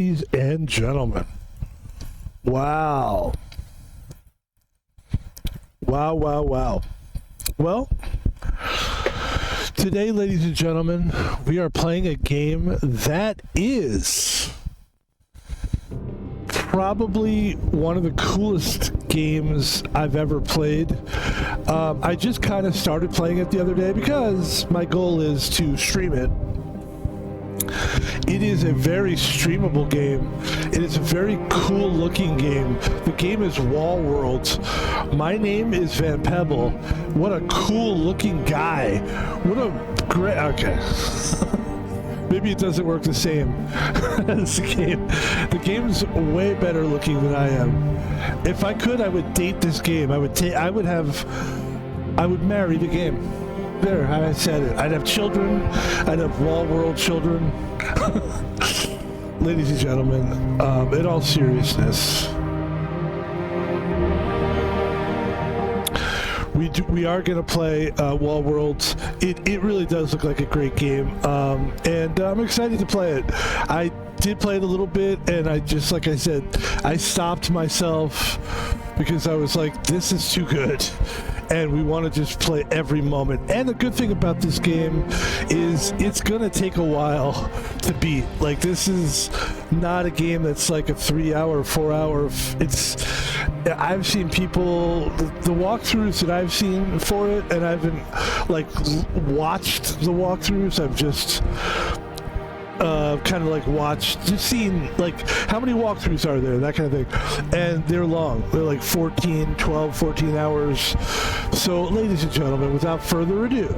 Ladies and gentlemen, wow. Wow. Well, today, ladies and gentlemen, we are playing a game that is probably one of the coolest games I've ever played. I just kind of started playing it the other day because my goal is to stream it. It is a very streamable game. It is a very cool looking game. The game is Wall Worlds. My name is Pebble. What a cool looking guy. What a great... Okay. Maybe it doesn't work the same as the game. The game's way better looking than I am. If I could, I would date this game. I would marry the game. There, I said it. I'd have children. I'd have Wall World children. Ladies and gentlemen, in all seriousness, we are going to play Wall Worlds. It really does look like a great game, and I'm excited to play it. I did play it a little bit, and I just, like I said, I stopped myself because I was like, this is too good. And we want to just play every moment. And the good thing about this game is it's going to take a while to beat. Like, this is not a game that's like a 3-hour, 4-hour. I've seen people, the walkthroughs that I've seen for it, and I haven't like watched the walkthroughs. I've just kind of like just seen like how many walkthroughs are there, that kind of thing, and they're long. They're like 14 hours. So ladies and gentlemen, without further ado,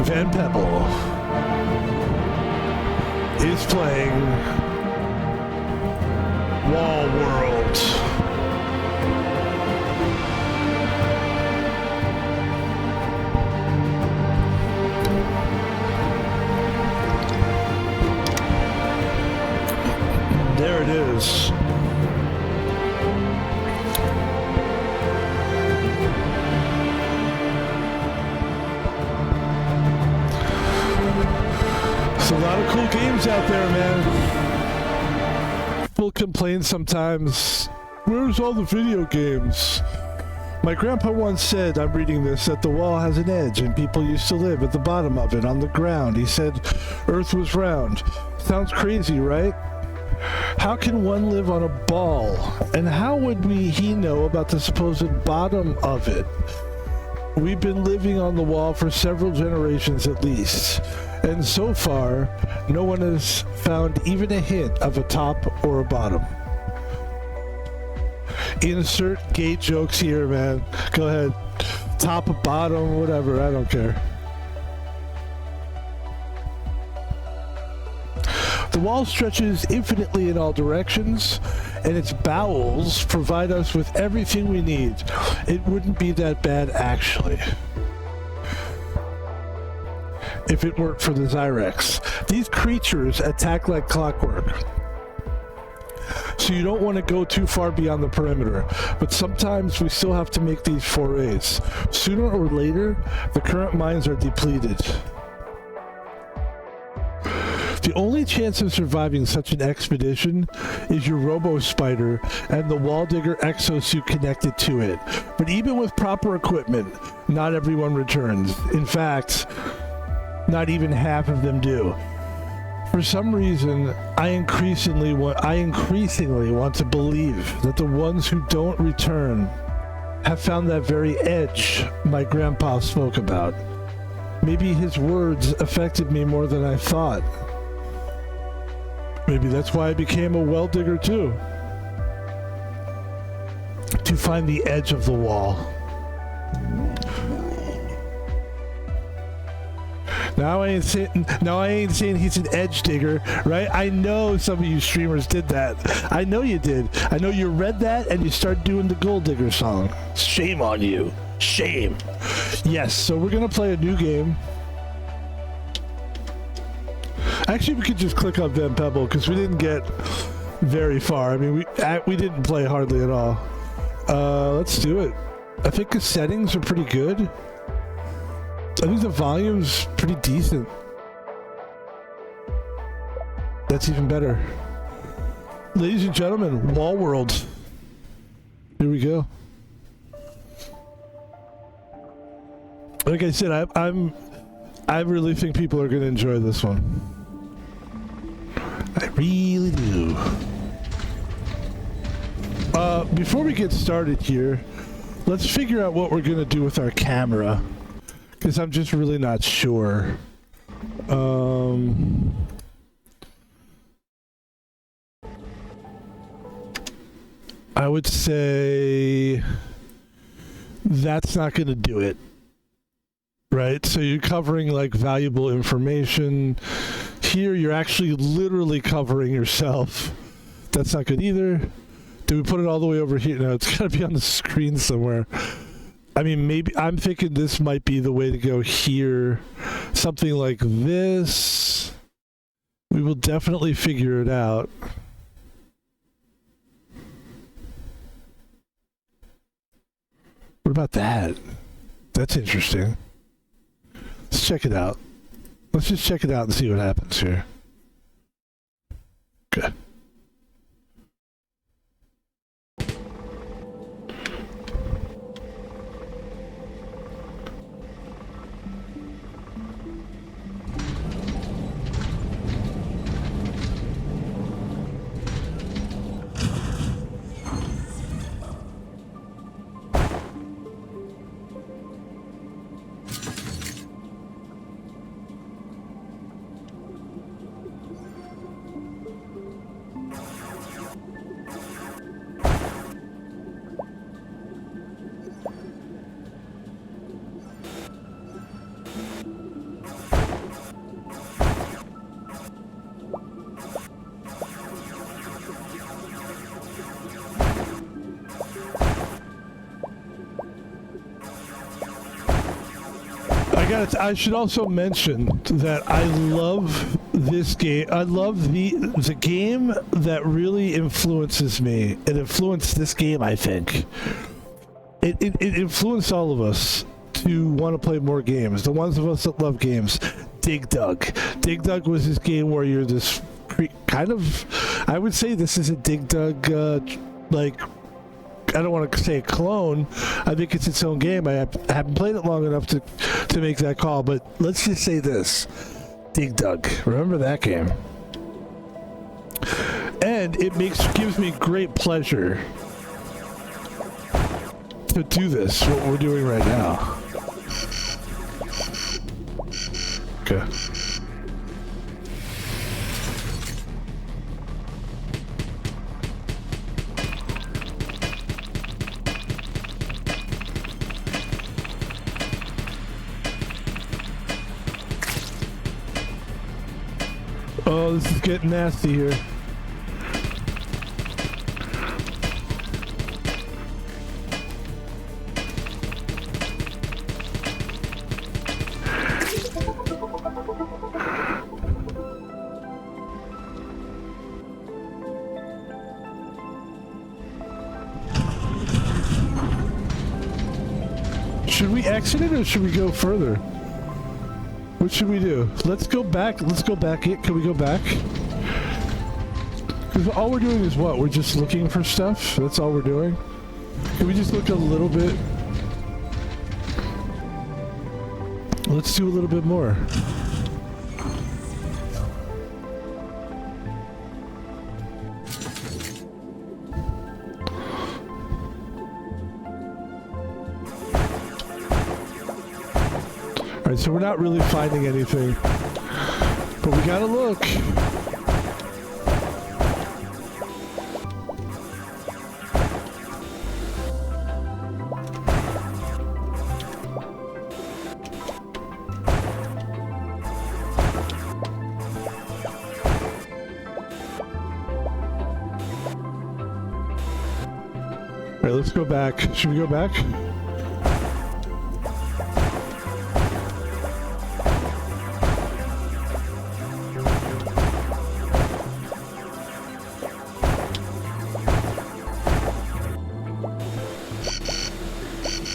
Pebble is playing Wall World. There it is. There's a lot of cool games out there, man. People complain sometimes, where's all the video games? My grandpa once said, I'm reading this, that the wall has an edge and people used to live at the bottom of it on the ground. He said Earth was round. Sounds crazy, right? How can one live on a ball? And how would he know about the supposed bottom of it? We've been living on the wall for several generations at least, and so far, no one has found even a hint of a top or a bottom. Insert gay jokes here, man. Go ahead. Top, bottom, whatever, I don't care. The wall stretches infinitely in all directions, and its bowels provide us with everything we need. It wouldn't be that bad, actually, if it weren't for the Zyrex. These creatures attack like clockwork, so you don't want to go too far beyond the perimeter, but sometimes we still have to make these forays. Sooner or later, the current mines are depleted. The only chance of surviving such an expedition is your robo-spider and the wall digger exosuit connected to it. But even with proper equipment, not everyone returns. In fact, not even half of them do. For some reason, I increasingly want to believe that the ones who don't return have found that very edge my grandpa spoke about. Maybe his words affected me more than I thought. Maybe that's why I became a well digger too. To find the edge of the wall. Now I ain't saying he's an edge digger, right? I know some of you streamers did that. I know you did. I know you read that and you started doing the gold digger song. Shame on you. Shame. Yes, so we're gonna play a new game. Actually, we could just click on Pebble because we didn't get very far. I mean, we didn't play hardly at all. Let's do it. I think the settings are pretty good. I think the volume's pretty decent. That's even better. Ladies and gentlemen, Wall World. Here we go. Like I said, I really think people are going to enjoy this one. I really do. Before we get started here, let's figure out what we're going to do with our camera. Because I'm just really not sure. I would say that's not going to do it. Right? So you're covering like valuable information. Here you're actually literally covering yourself. That's not good either. Do we put it all the way over here? No, it's got to be on the screen somewhere. I mean, maybe I'm thinking this might be the way to go here. Something like this. We will definitely figure it out. What about that? That's interesting. Let's check it out. Let's just check it out and see what happens here. Okay. I should also mention that I love this game. I love the game that really influences me. It influenced this game, I think. It influenced all of us to want to play more games. The ones of us that love games. Dig Dug. Dig Dug was this game where you're this kind of... I would say this is a Dig Dug, like... I don't want to say a clone. I think it's its own game. I haven't played it long enough to make that call, but let's just say this. Dig Dug. Remember that game? And it gives me great pleasure to do this, what we're doing right now. Okay. Oh, this is getting nasty here. Should we exit it or should we go further? What should we do? Let's go back. Let's go back. Can we go back? Because all we're doing is what? We're just looking for stuff? That's all we're doing? Can we just look a little bit? Let's do a little bit more. Alright, so we're not really finding anything. But we gotta look. Alright, let's go back. Should we go back?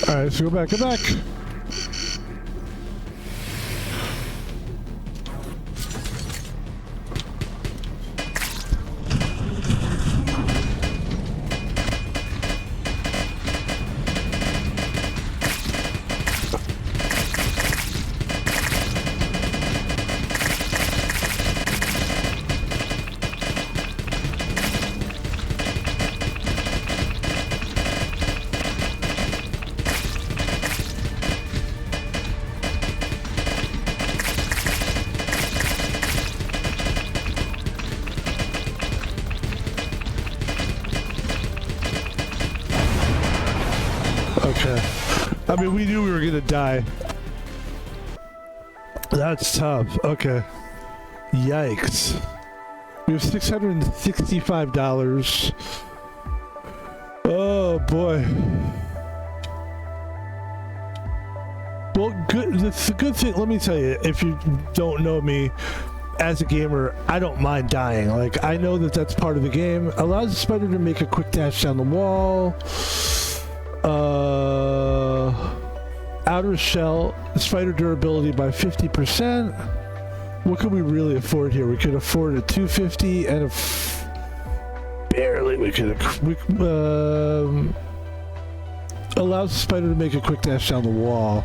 Alright, let's go back, go back. I mean, we knew we were gonna die. That's tough. Okay. Yikes. We have $665. Oh boy. Well, good. That's a good thing. Let me tell you, if you don't know me as a gamer, I don't mind dying. Like, I know that that's part of the game. Allows the spider to make a quick dash down the wall. Outer shell, spider durability by 50%. What could we really afford here? We could afford a 250 and barely. We could. Allows the spider to make a quick dash down the wall.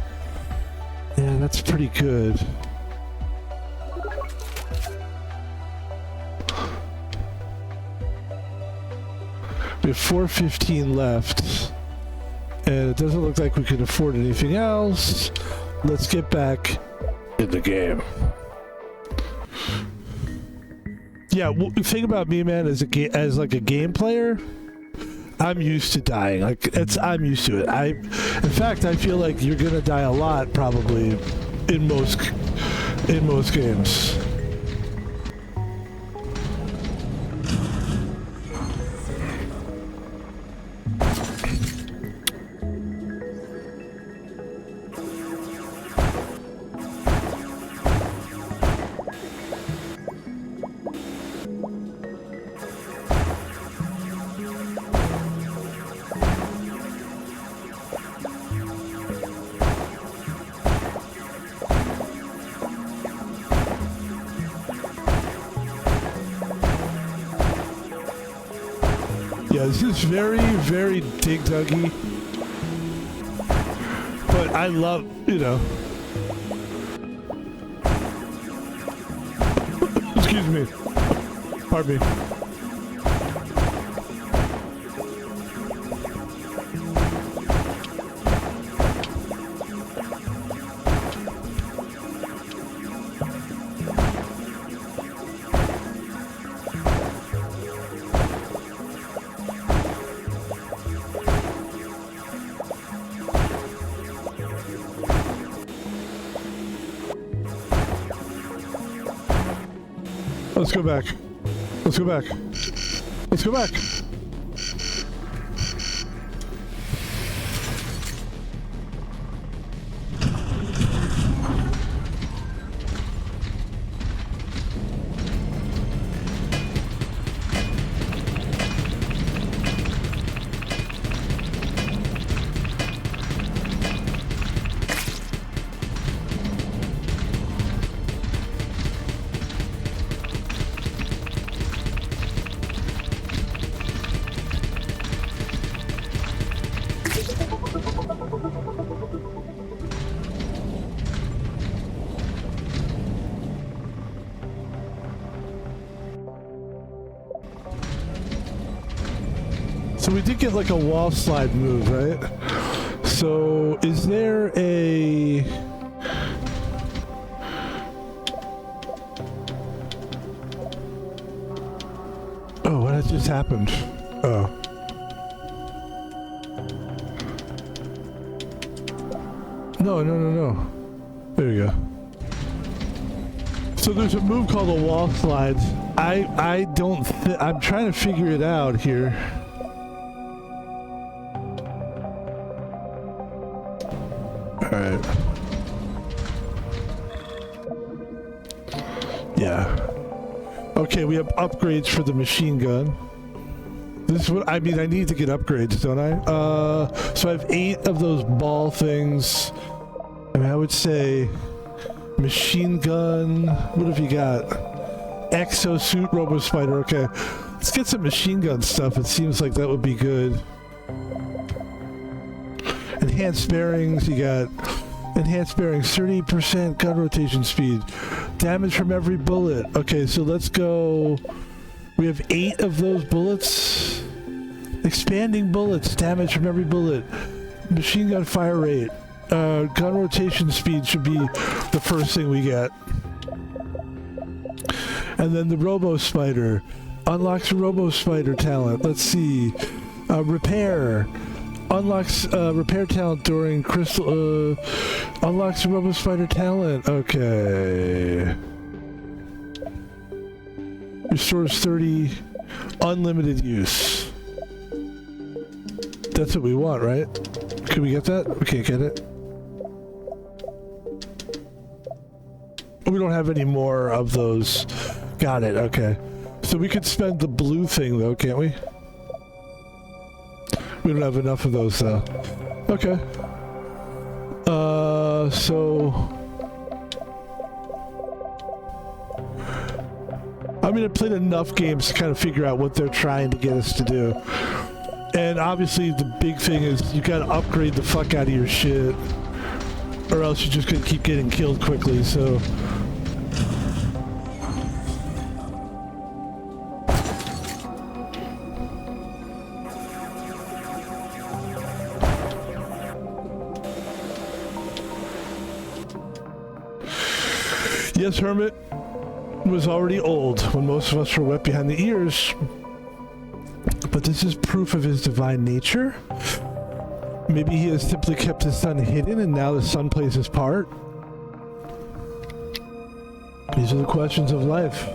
Yeah, that's pretty good. We have 415 left. And it doesn't look like we can afford anything else. Let's get back in the game. Yeah, well, the thing about me, man, as like a game player, I'm used to dying. I'm used to it. In fact, I feel like you're gonna die a lot probably in most games. Yeah, this is very, very dig duggy. But I love, you know. Excuse me. Pardon me. Let's go back. Let's go back. Let's go back. So we did get like a wall slide move, right? So is there a... Oh, what just happened? Oh. No. There we go. So there's a move called a wall slide. I'm trying to figure it out here. Alright. Yeah. Okay, we have upgrades for the machine gun. This is what I mean. I need to get upgrades, don't I? So I have 8 of those ball things. I mean, I would say machine gun. What have you got? Exosuit, Robo Spider. Okay, let's get some machine gun stuff. It seems like that would be good. Enhanced bearings. You got enhanced bearings, 30% gun rotation speed, damage from every bullet. Okay, so let's go. We have 8 of those bullets. Expanding bullets, damage from every bullet. Machine gun fire rate. Gun rotation speed should be the first thing we get. And then the Robo Spider. Unlocks the Robo Spider talent. Let's see. Repair. unlocks repair talent during crystal. Unlocks robo spider talent. Okay. Restores 30 unlimited use. That's what we want, right? Can we get that? We can't get it. We don't have any more of those. Got it. Okay. So we could spend the blue thing though, can't we? We don't have enough of those though. Okay. So I mean, I played enough games to kind of figure out what they're trying to get us to do. And obviously the big thing is you gotta upgrade the fuck out of your shit, or else you're just gonna keep getting killed quickly, so. Yes, Hermit was already old when most of us were wet behind the ears. But this is proof of his divine nature? Maybe he has simply kept his son hidden and now the son plays his part? These are the questions of life.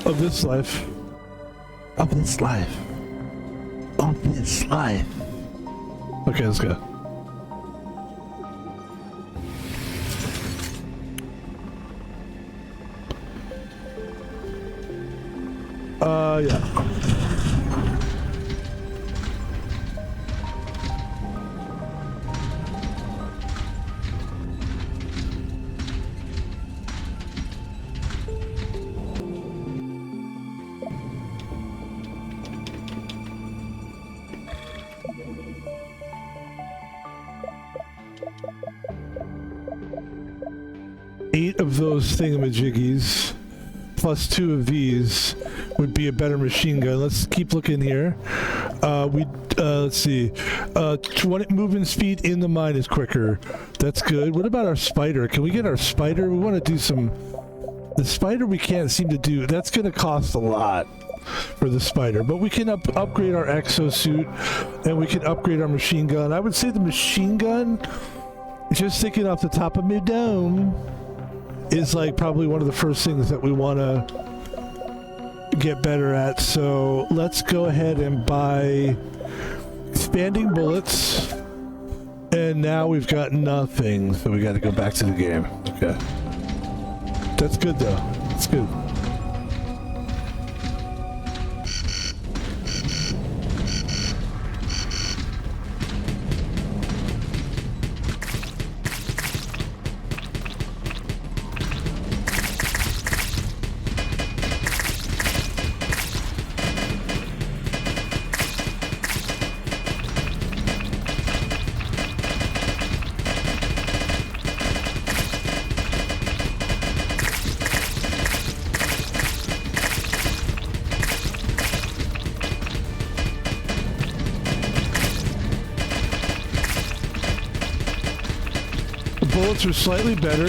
Of this life. Of this life. Of this life. Okay, let's go. Yeah. Eight of those thingamajiggies plus 2 of these would be a better machine gun. Let's keep looking here. Let's see. 20 movement speed in the mine is quicker. That's good. What about our spider? Can we get our spider? We want to do some... The spider we can't seem to do. That's going to cost a lot for the spider. But we can upgrade our exosuit, and we can upgrade our machine gun. I would say the machine gun, just thinking off the top of my dome, is like probably one of the first things that we want to get better at. So let's go ahead and buy expanding bullets, and now we've got nothing, so we got to go back to the game. Okay, that's good though. That's good. Bullets are slightly better.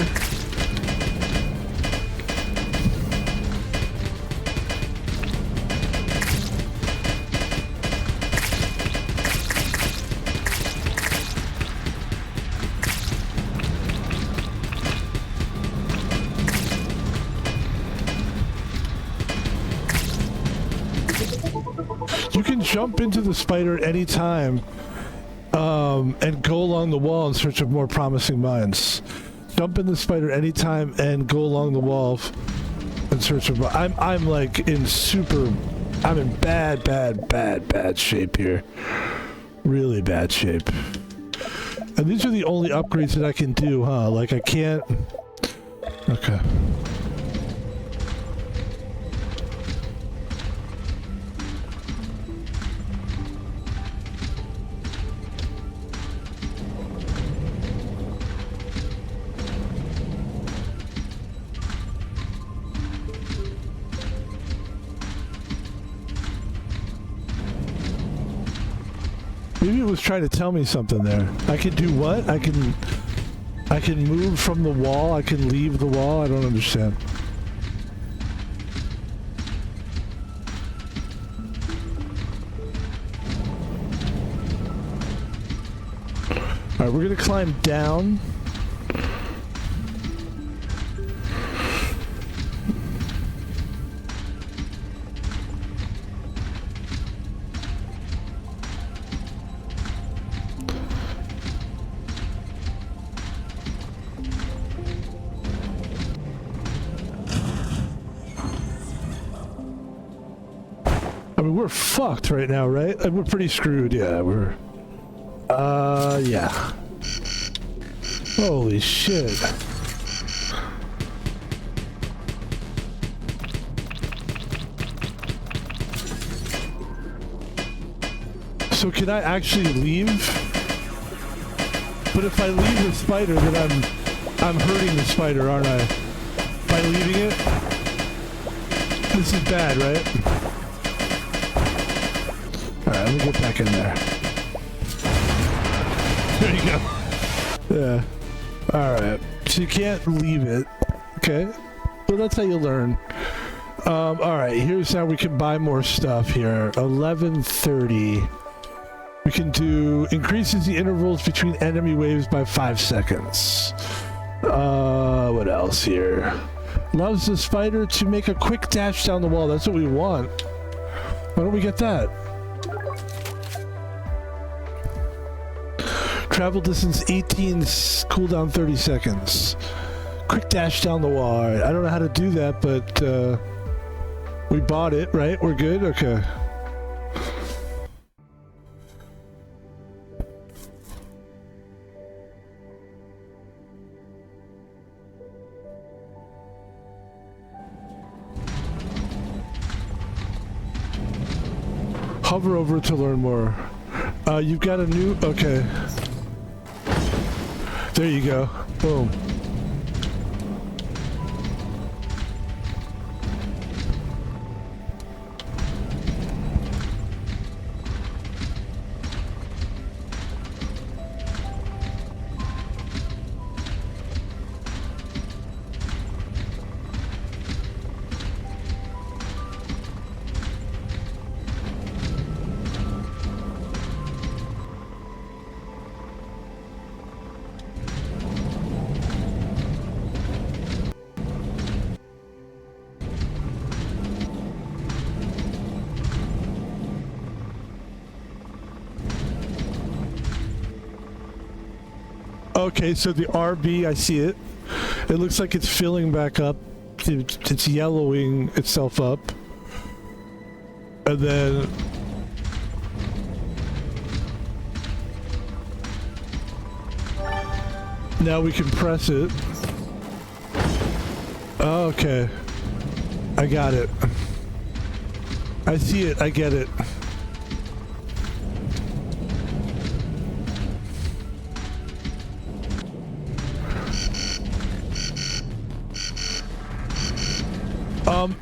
You can jump into the spider at any time. And go along the wall in search of more promising mines. Jump in the spider anytime and go along the wall in search of... I'm like in super... I'm in bad shape here. Really bad shape. And these are the only upgrades that I can do, huh? Like I can't... Okay. Maybe it was trying to tell me something there. I can do what? I can move from the wall. I can leave the wall. I don't understand. Alright, we're gonna climb down. I mean, we're fucked right now, right? We're pretty screwed, yeah, we're... yeah. Holy shit. So can I actually leave? But if I leave the spider, then I'm hurting the spider, aren't I? By leaving it? This is bad, right? Alright, let me get back in there. There you go. Yeah. Alright. So you can't leave it. Okay. Well, that's how you learn. Alright, here's how we can buy more stuff here. 11:30. We can do increases the intervals between enemy waves by 5 seconds. What else here? Allows the spider to make a quick dash down the wall. That's what we want. Why don't we get that? Travel distance 18, cooldown 30 seconds. Quick dash down the wall. All right, I don't know how to do that, but we bought it, right? We're good? Okay. Hover over to learn more. You've got a new... Okay. There you go. Boom. Okay, so the RB, I see it. It looks like it's filling back up. It's yellowing itself up. And then... now we can press it. Oh, okay. I got it. I see it, I get it.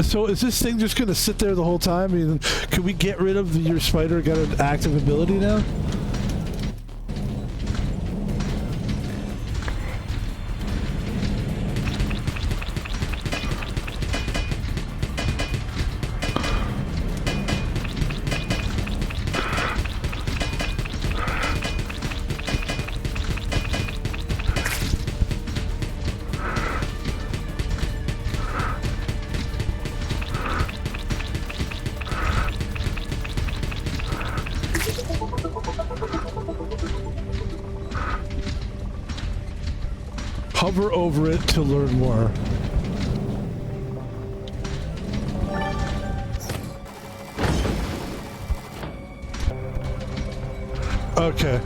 So is this thing just gonna sit there the whole time? I mean, can we get rid of your spider got an active ability now? Hover over it to learn more. Okay.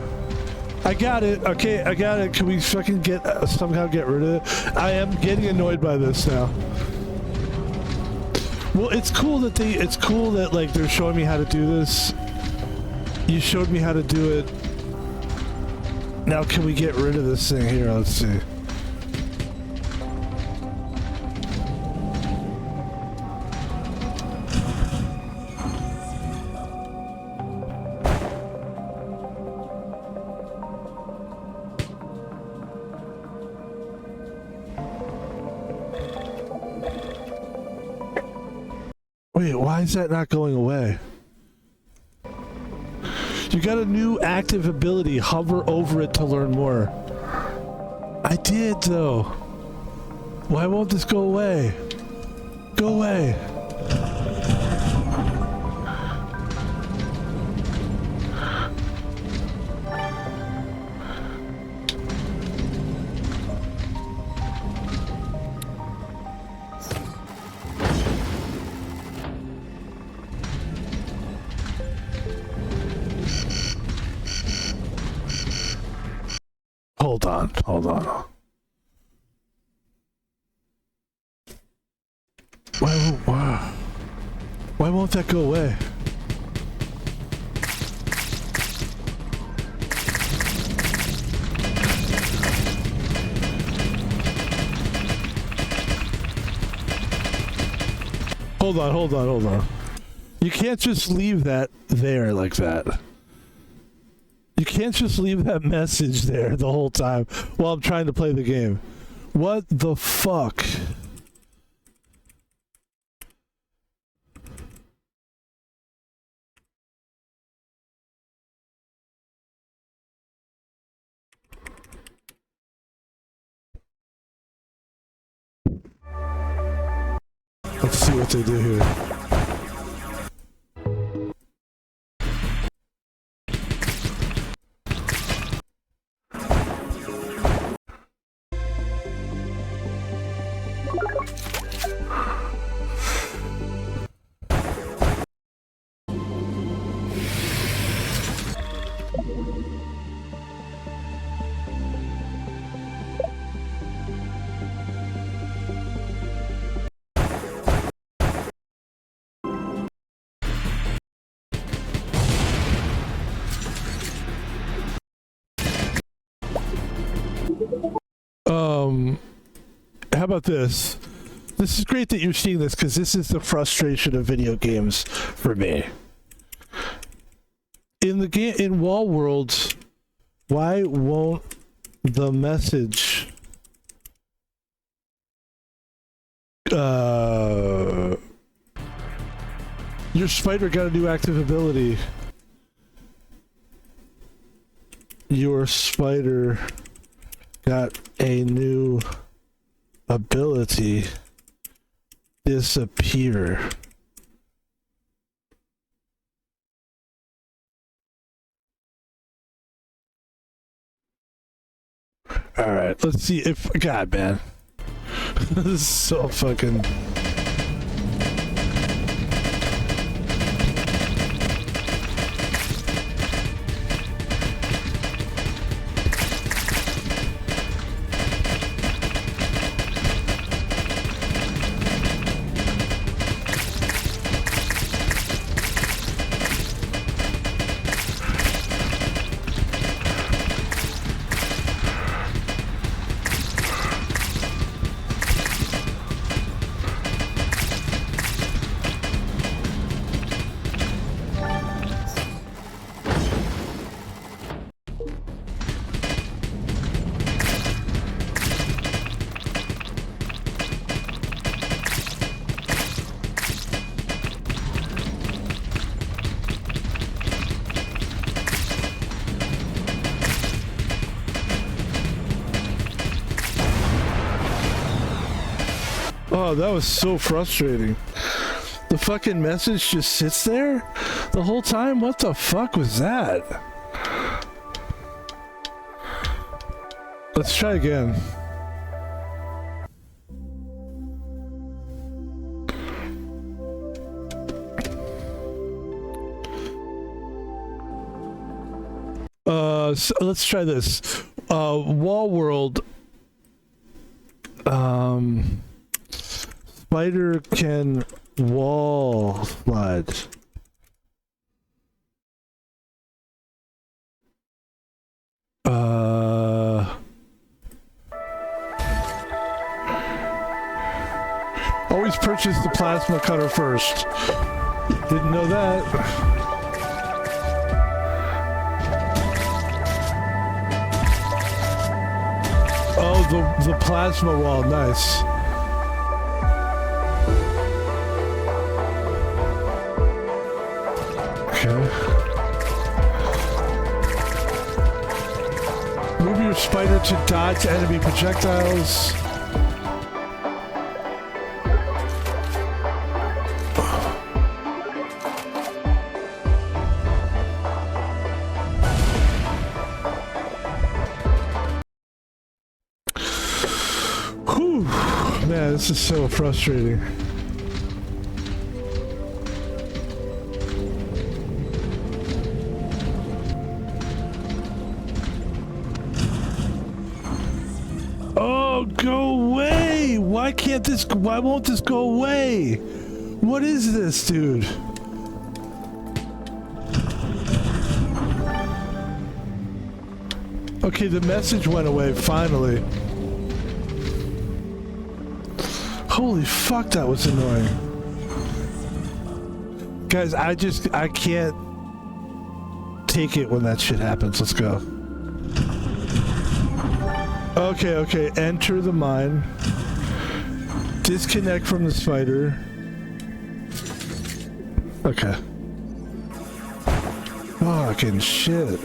I got it. Okay, I got it. Can we fucking get somehow get rid of it? I am getting annoyed by this now. Well, it's cool that like they're showing me how to do this. You showed me how to do it. Now can we get rid of this thing here? Let's see. Wait, why is that not going away? You got a new active ability. Hover over it to learn more. I did, though. Why won't this go away? Go away. Hold on. Why won't that go away? Hold on. You can't just leave that there like that. You can't just leave that message there the whole time while I'm trying to play the game. What the fuck? Let's see what they do here. How about this? This is great that you're seeing this because this is the frustration of video games for me. In the game, in Wall Worlds, why won't the message your spider got a new active ability. Your spider got a new ability. Disappear. Alright, let's see if... God, man. This is so fucking... Oh, that was so frustrating. The fucking message just sits there the whole time? What the fuck was that? Let's try again. So let's try this. Wall World. Spider can wall slide. Always purchase the plasma cutter first. Didn't know that. Oh, the plasma wall, nice. Okay. Move your spider to dodge enemy projectiles. Whew. Man, this is so frustrating. Oh, go away! Why can't this, why won't this go away? What is this, dude? Okay, the message went away, finally. Holy fuck, that was annoying. Guys, I can't take it when that shit happens. Let's go. Okay, enter the mine. Disconnect from the spider. Okay. Fucking shit.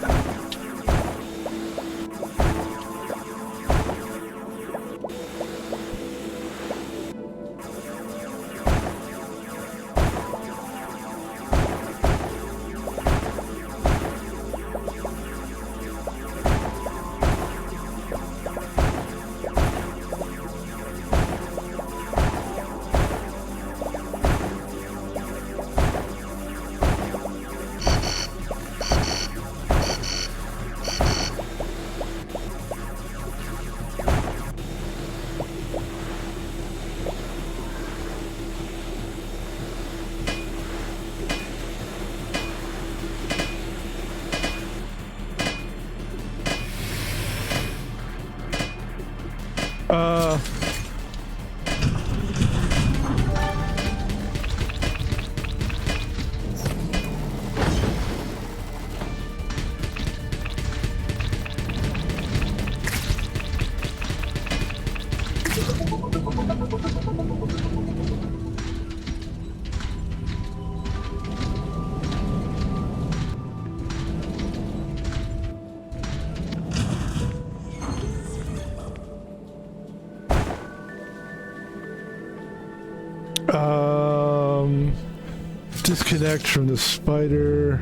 Disconnect from the spider.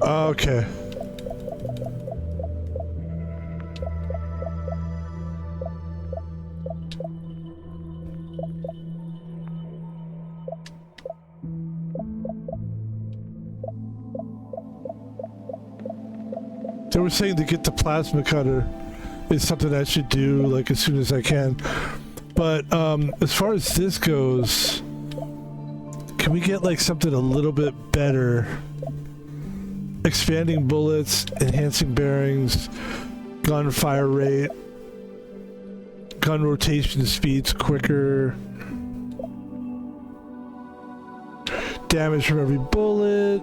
Okay. They were saying to get the plasma cutter is something I should do like as soon as I can. But as far as this goes, can we get like something a little bit better? Expanding bullets, enhancing bearings, gunfire rate, gun rotation speeds quicker, damage from every bullet.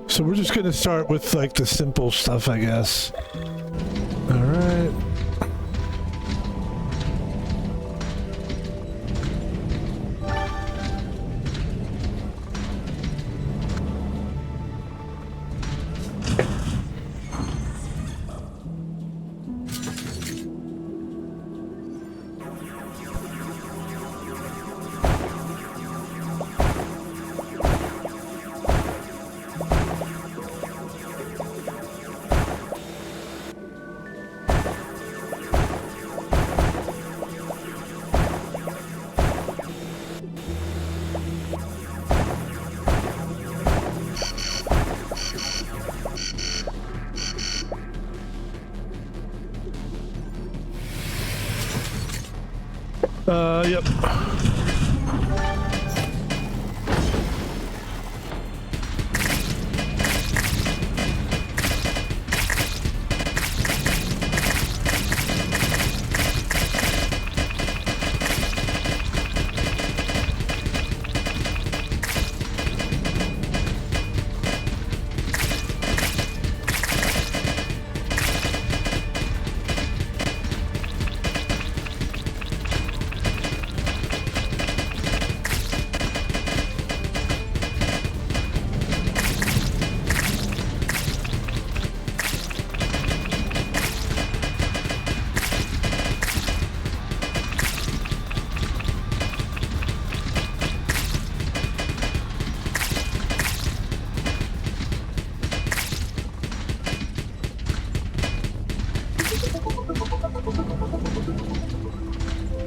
So we're just gonna start with like the simple stuff, I guess. All right. Yep.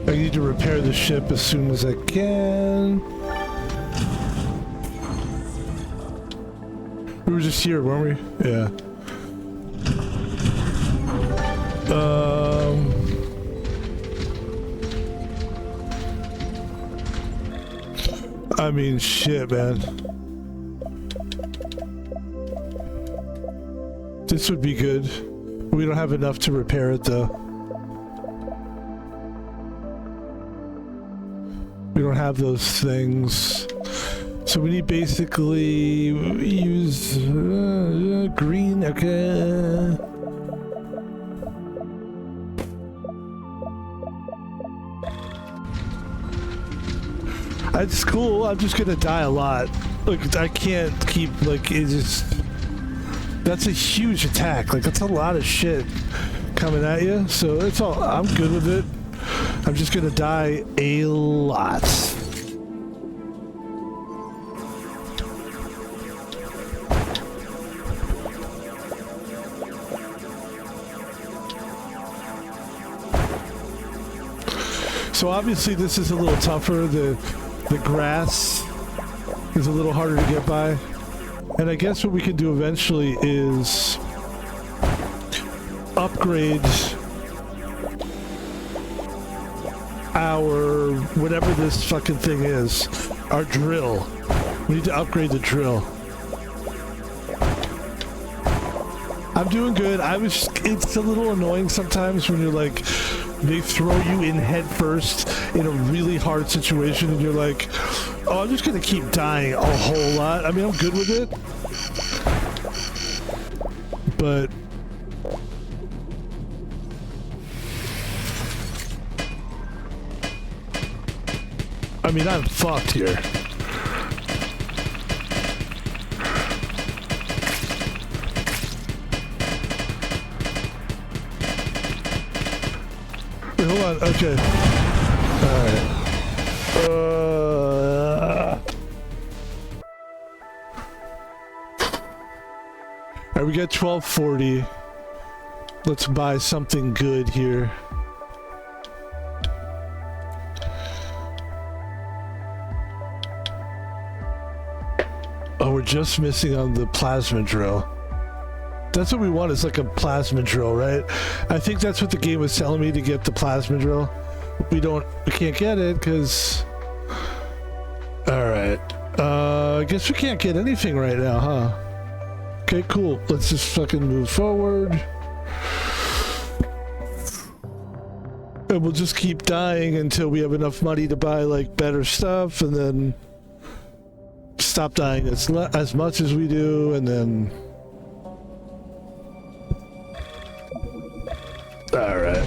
I need to repair the ship as soon as I can. We were just here, weren't we? Yeah. I mean, shit, man. This would be good. We don't have enough to repair it, though. We don't have those things. So we need basically use green, okay. It's cool, I'm just gonna die a lot. Look, I can't keep, like, it just... That's a huge attack, like, that's a lot of shit coming at you, so it's all... I'm good with it. I'm just gonna die a lot. So obviously this is a little tougher. The grass is a little harder to get by. And I guess what we can do eventually is upgrade our, whatever this fucking thing is, our drill. We need to upgrade the drill. I'm doing good. It's a little annoying sometimes when you're like, they throw you in head first in a really hard situation and you're like, oh, I'm just gonna keep dying a whole lot. I mean, I'm good with it. But I mean, I'm fucked here. Wait, hold on. Okay. Alright. Alright, we got 1240. Let's buy something good here. Oh, we're just missing on the plasma drill. That's what we want, is like a plasma drill, right? I think that's what the game was telling me, to get the plasma drill. We can't get it because... Alright. I guess we can't get anything right now, huh? Okay, cool. Let's just fucking move forward. And we'll just keep dying until we have enough money to buy, like, better stuff, and then stop dying as much as we do, and then... Alright.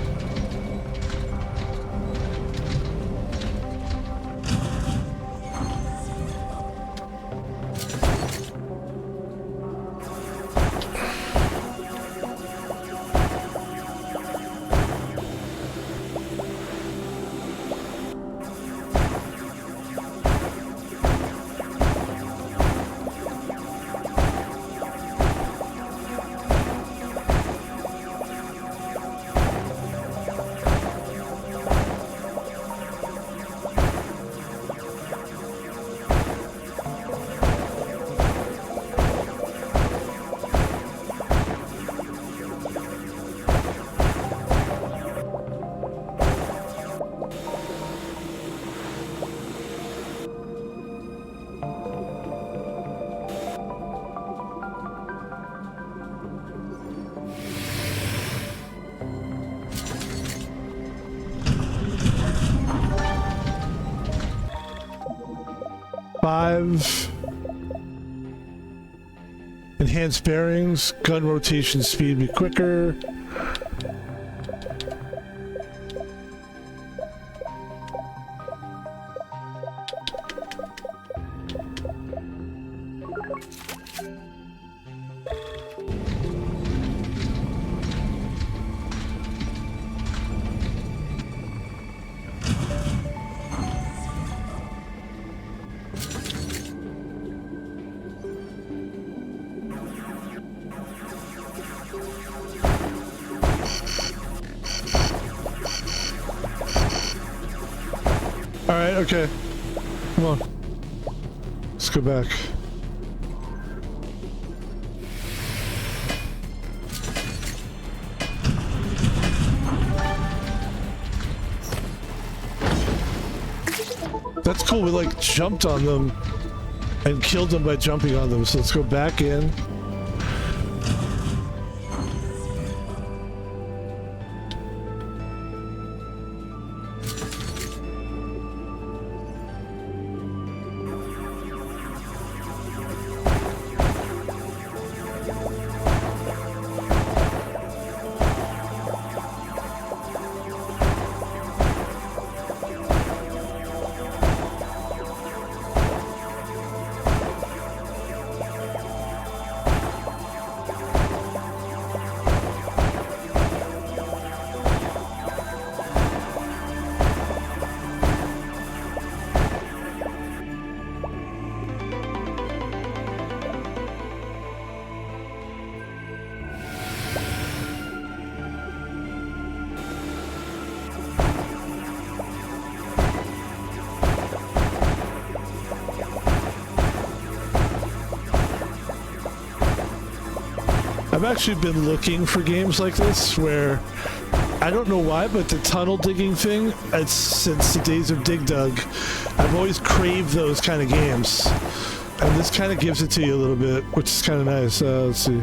Enhanced bearings, gun rotation speed be quicker. All right, okay. Come on. Let's go back. That's cool. We like jumped on them and killed them by jumping on them. So let's go back in. I've actually been looking for games like this where, I don't know why, but the tunnel digging thing, it's since the days of Dig Dug, I've always craved those kind of games. And this kind of gives it to you a little bit, which is kind of nice. Let's see.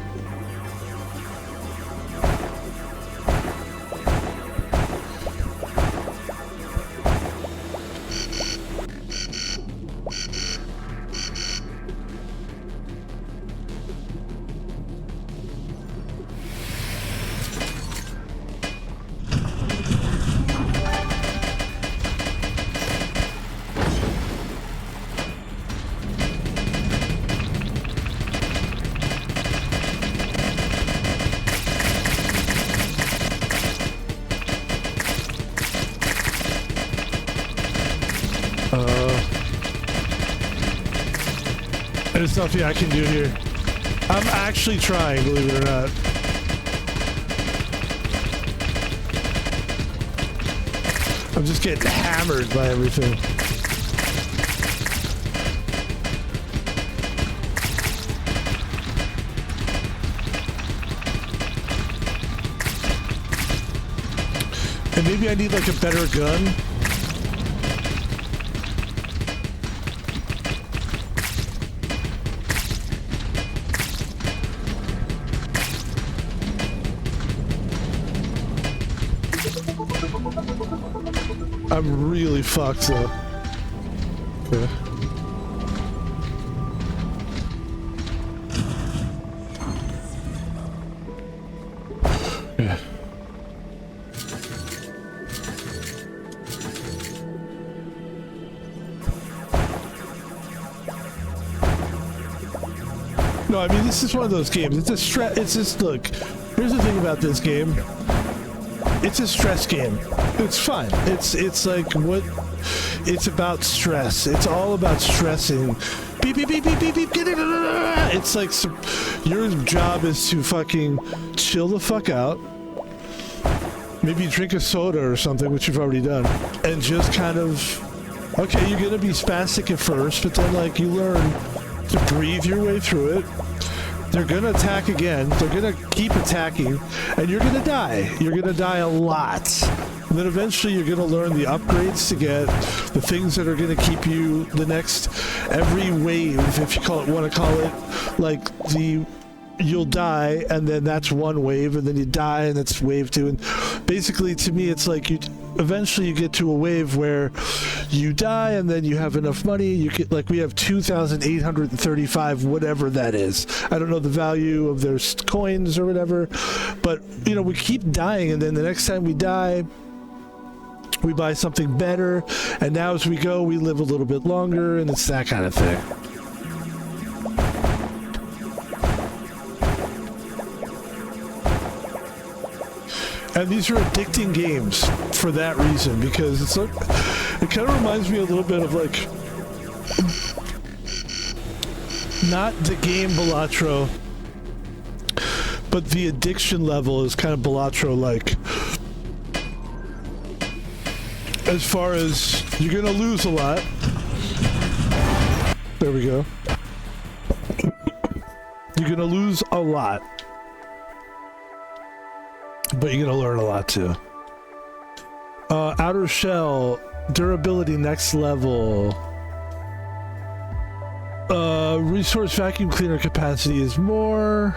There's nothing I can do here. I'm actually trying, believe it or not. I'm just getting hammered by everything. And maybe I need like a better gun. I'm really fucked up. Okay. Yeah. No, I mean, this is one of those games. It's a stress. It's just, look, here's the thing about this game. It's a stress game. It's fun. It's like what? It's about stress. It's all about stressing. Beep beep beep beep beep beep. Get it. It's like your job is to fucking chill the fuck out. Maybe drink a soda or something, which you've already done, and just kind of. Okay, you're gonna be spastic at first, but then like you learn to breathe your way through it. They're gonna attack again. They're gonna keep attacking, and you're gonna die. You're gonna die a lot. And then eventually you're gonna learn the upgrades to get the things that are gonna keep you the next every wave, if you want to call it, like you'll die, and then that's one wave, and then you die, and that's wave two. And basically, to me, it's like eventually you get to a wave where you die, and then you have enough money. You get, like, we have 2,835, whatever that is. I don't know the value of their coins or whatever, but you know, we keep dying, and then the next time we die, we buy something better, and now as we go, we live a little bit longer, and it's that kind of thing. And these are addicting games for that reason, because it's like, it kind of reminds me a little bit of like, not the game Balatro, but the addiction level is kind of Balatro-like. as far as you're gonna lose a lot. There we go. You're gonna lose a lot, but you're gonna learn a lot too. Outer shell, durability next level. Resource vacuum cleaner capacity is more.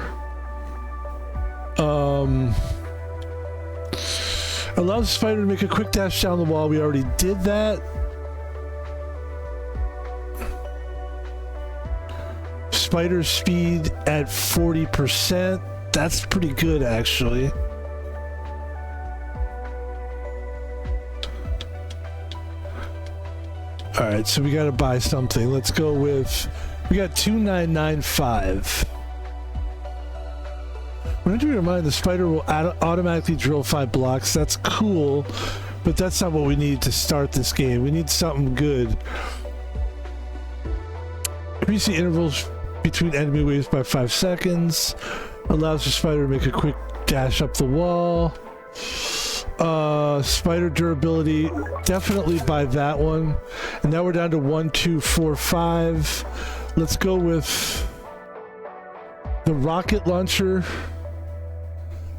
Allows the spider to make a quick dash down the wall. We already did that. Spider speed at 40%. That's pretty good, actually. All right, so we got to buy something. Let's go with, we got 2995. When I do remind, the spider will automatically drill 5 blocks. That's cool, but that's not what we need to start this game. We need something good. Increase the intervals between enemy waves by 5 seconds. Allows the spider to make a quick dash up the wall. Spider durability, definitely buy that one. And now we're down to 1, 2, 4, 5. Let's go with the rocket launcher.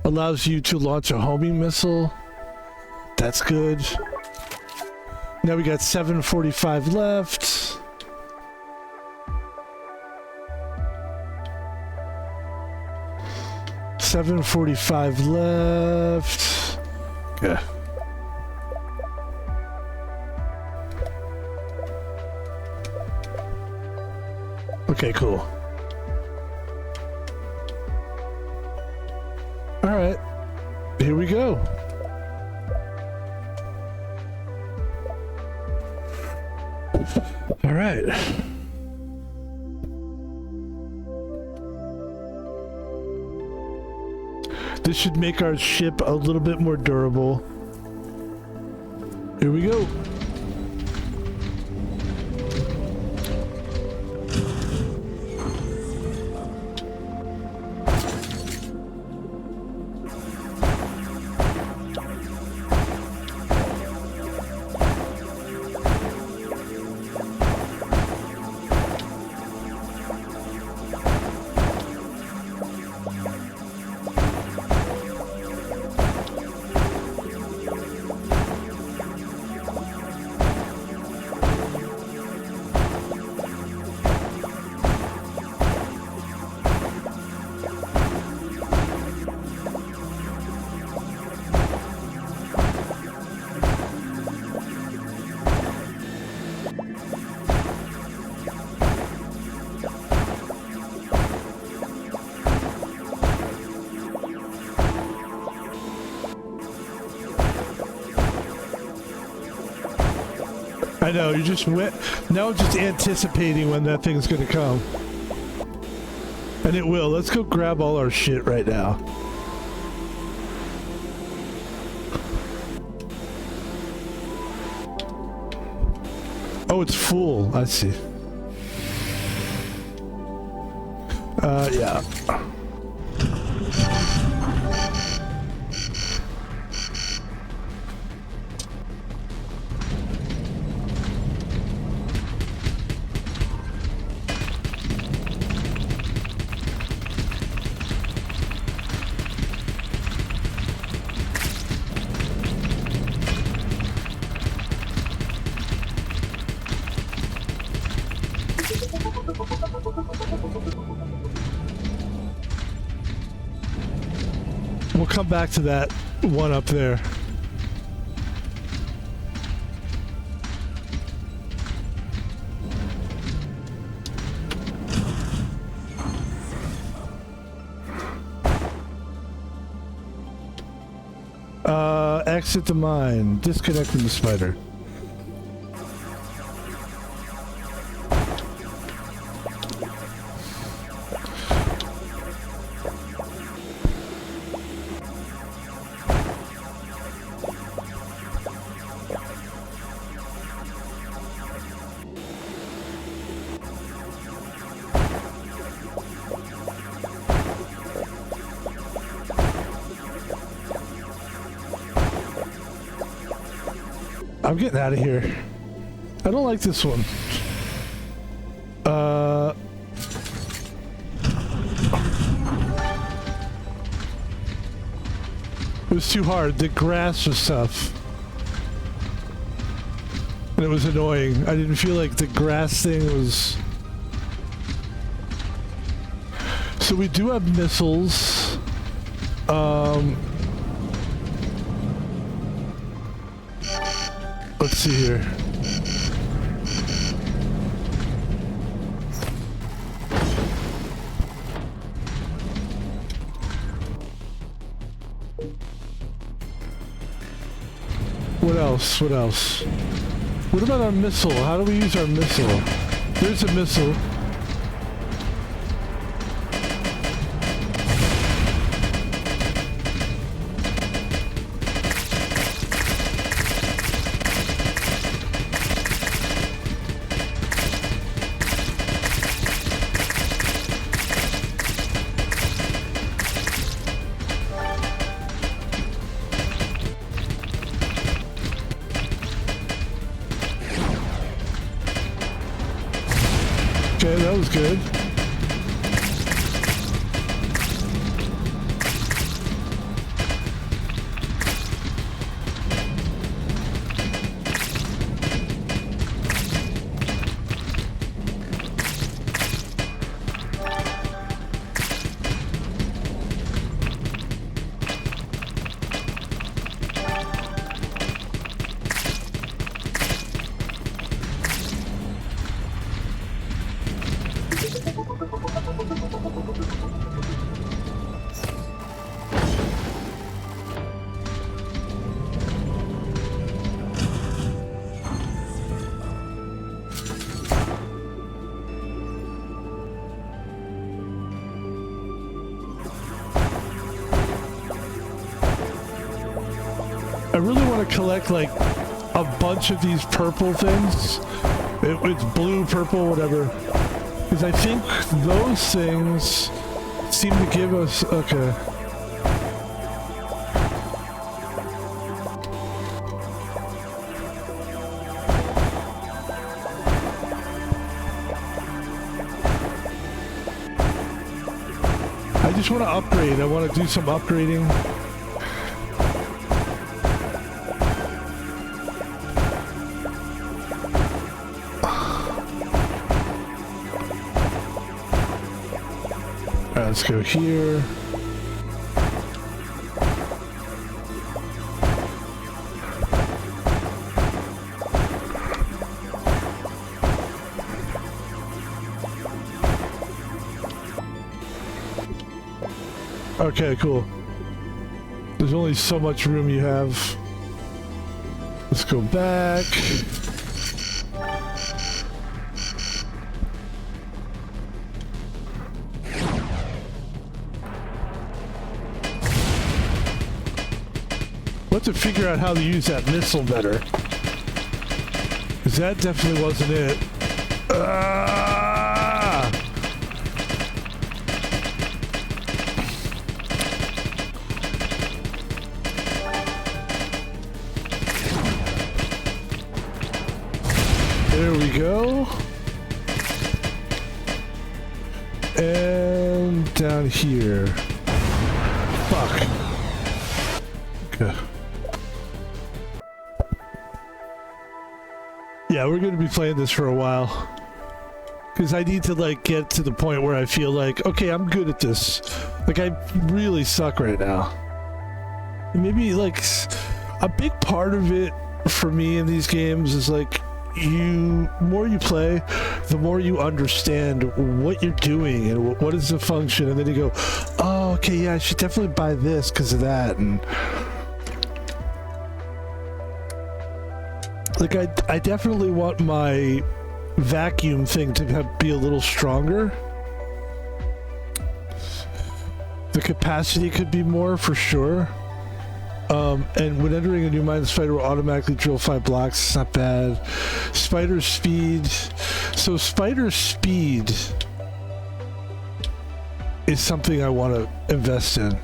Allows you to launch a homing missile. That's good. Now we got 745 left. $745 left. Okay. Okay, cool. All right, here we go. All right. This should make our ship a little bit more durable. Here we go. I know, you just went, now just anticipating when that thing's gonna come. And it will. Let's go grab all our shit right now. Oh, it's full. I see. Yeah. We'll come back to that one up there. Exit the mine. Disconnect from the spider. I'm getting out of here. I don't like this one. It was too hard. The grass was tough. And it was annoying. I didn't feel like the grass thing was... So we do have missiles. Let's see here. What else? What else? What about our missile? How do we use our missile? There's a missile. Okay, that was good. I really want to collect like a bunch of these purple things. It's blue, purple, whatever. Because I think those things seem to give us... Okay. I just want to upgrade. I want to do some upgrading. Let's go here. Okay, cool. There's only so much room you have. Let's go back. Let's figure out how to use that missile better. Because that definitely wasn't it. Ah! There we go. And down here. Fuck. Okay. Yeah, we're going to be playing this for a while. Because I need to, like, get to the point where I feel like, okay, I'm good at this. Like, I really suck right now. And maybe, like, a big part of it for me in these games is, like, more you play, the more you understand what you're doing and what is the function. And then you go, oh, okay, yeah, I should definitely buy this because of that. And... like, I definitely want my vacuum thing to be a little stronger. The capacity could be more, for sure. And when entering a new mine, the spider will automatically drill 5 blocks. It's not bad. Spider speed. So spider speed is something I want to invest in.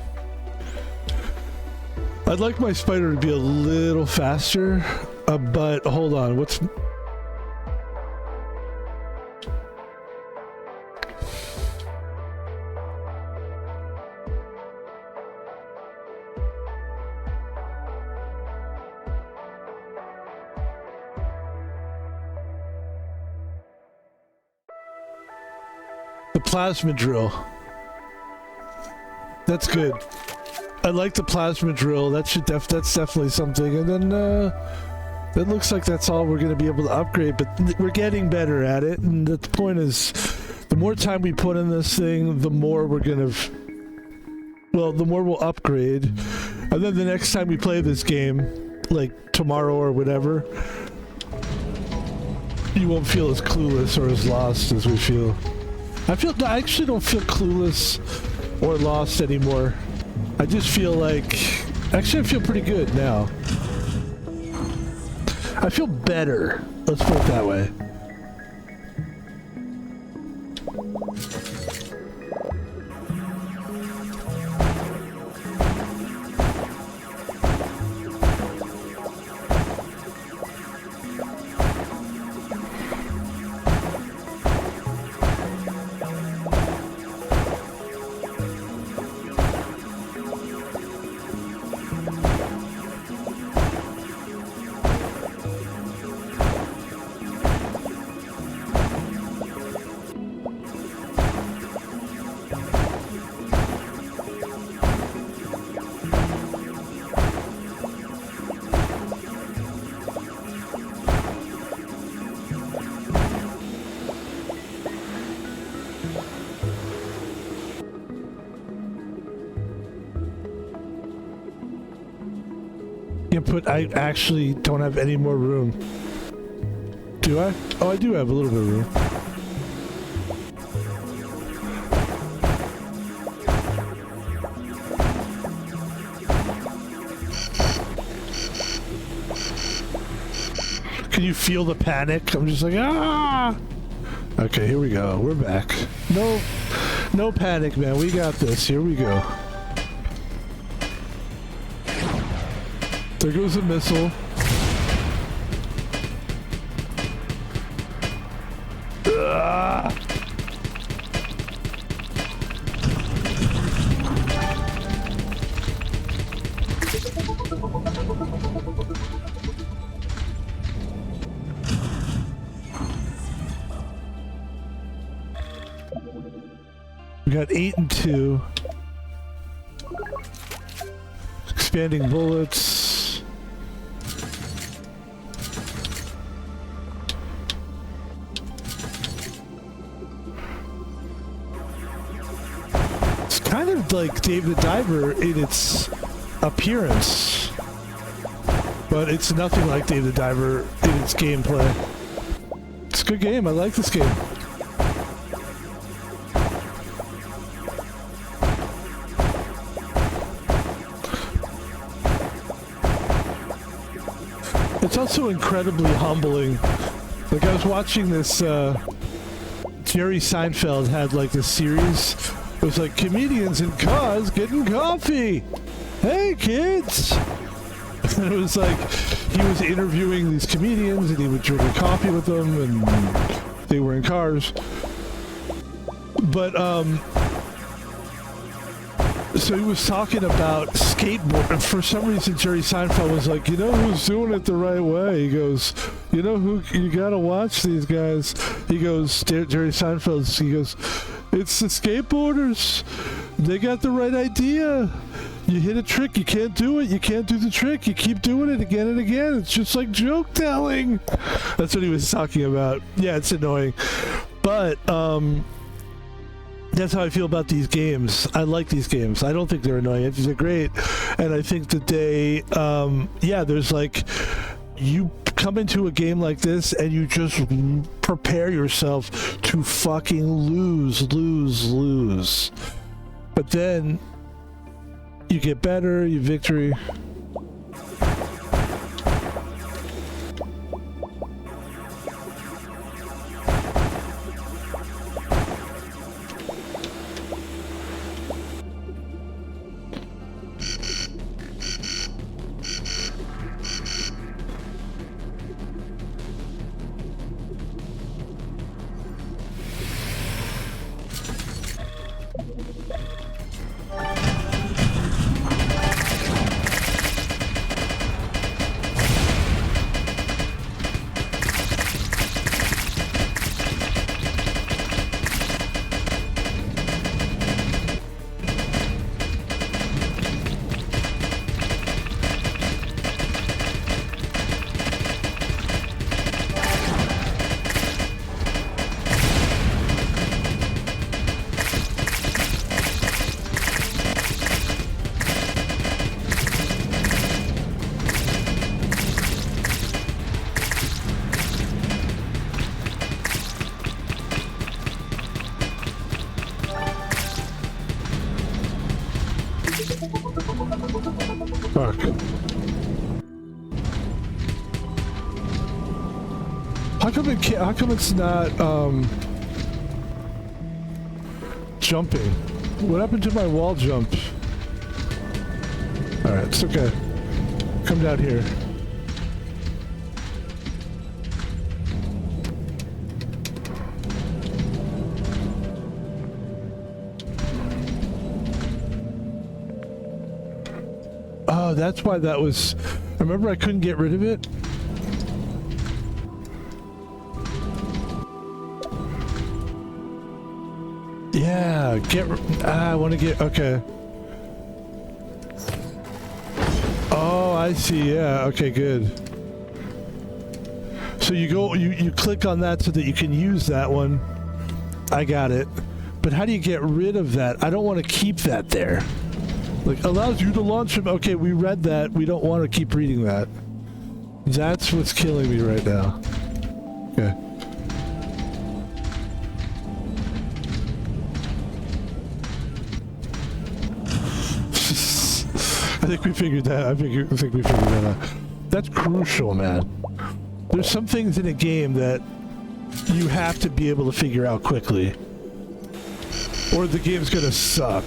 I'd like my spider to be a little faster, but hold on, what's... The plasma drill. That's good. I like the plasma drill. That should that's definitely something. And then it looks like that's all we're going to be able to upgrade, but we're getting better at it. And the point is, the more time we put in this thing, the more we're going to, well, the more we'll upgrade. And then the next time we play this game, like tomorrow or whatever, you won't feel as clueless or as lost as we feel. I actually don't feel clueless or lost anymore. I just feel like, actually I feel pretty good now. I feel better, let's put it that way. But I actually don't have any more room. Do I? Oh, I do have a little bit of room. Can you feel the panic? I'm just like, ah! Okay, here we go. We're back. No panic, man. We got this. Here we go. There goes a missile. We got 8 and 2. Expanding bullets. Kind of like Dave the Diver in its appearance, but it's nothing like Dave the Diver in its gameplay. It's a good game. I like this game. It's also incredibly humbling. Like, I was watching this, Jerry Seinfeld had like this series. It was like comedians in cars getting coffee. Hey kids! And it was like he was interviewing these comedians and he would drink a coffee with them and they were in cars. But so he was talking about skateboard, and for some reason Jerry Seinfeld was like, you know who's doing it the right way? He goes, you know who, you gotta watch these guys. He goes, Jerry Seinfeld, he goes, it's the skateboarders. They got the right idea. You hit a trick, you can't do it. You can't do the trick. You keep doing it again and again. It's just like joke telling. That's what he was talking about. Yeah, it's annoying. But, that's how I feel about these games. I like these games. I don't think they're annoying. They're great. And I think that they, yeah, there's like, you come into a game like this and you just prepare yourself to fucking lose. But then you get better, you victory. How come it can't, how come it's not jumping? What happened to my wall jump? Alright, it's okay. Come down here. Oh, that's why that was... Remember I couldn't get rid of it? Yeah, I want to get... Okay. Oh, I see. Yeah, okay, good. So you go... You click on that so that you can use that one. I got it. But how do you get rid of that? I don't want to keep that there. Like, allows you to launch them. Okay, we read that. We don't want to keep reading that. That's what's killing me right now. Okay. I think we figured that. I think we figured that out. That's crucial, man. There's some things in a game that you have to be able to figure out quickly, or the game's gonna suck.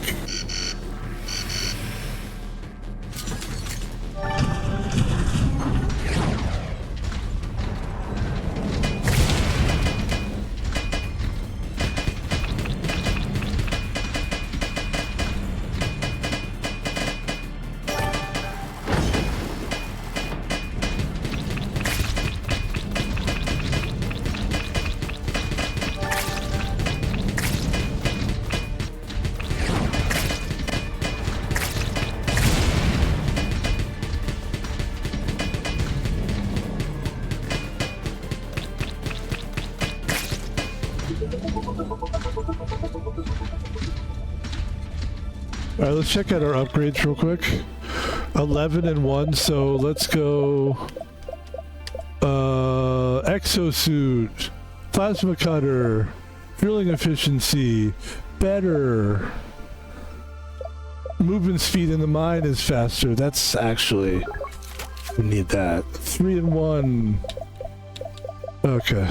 Alright, let's check out our upgrades real quick. 11 and 1, so let's go... exosuit, plasma cutter, drilling efficiency, better. Movement speed in the mine is faster. That's actually... We need that. 3 and 1. Okay.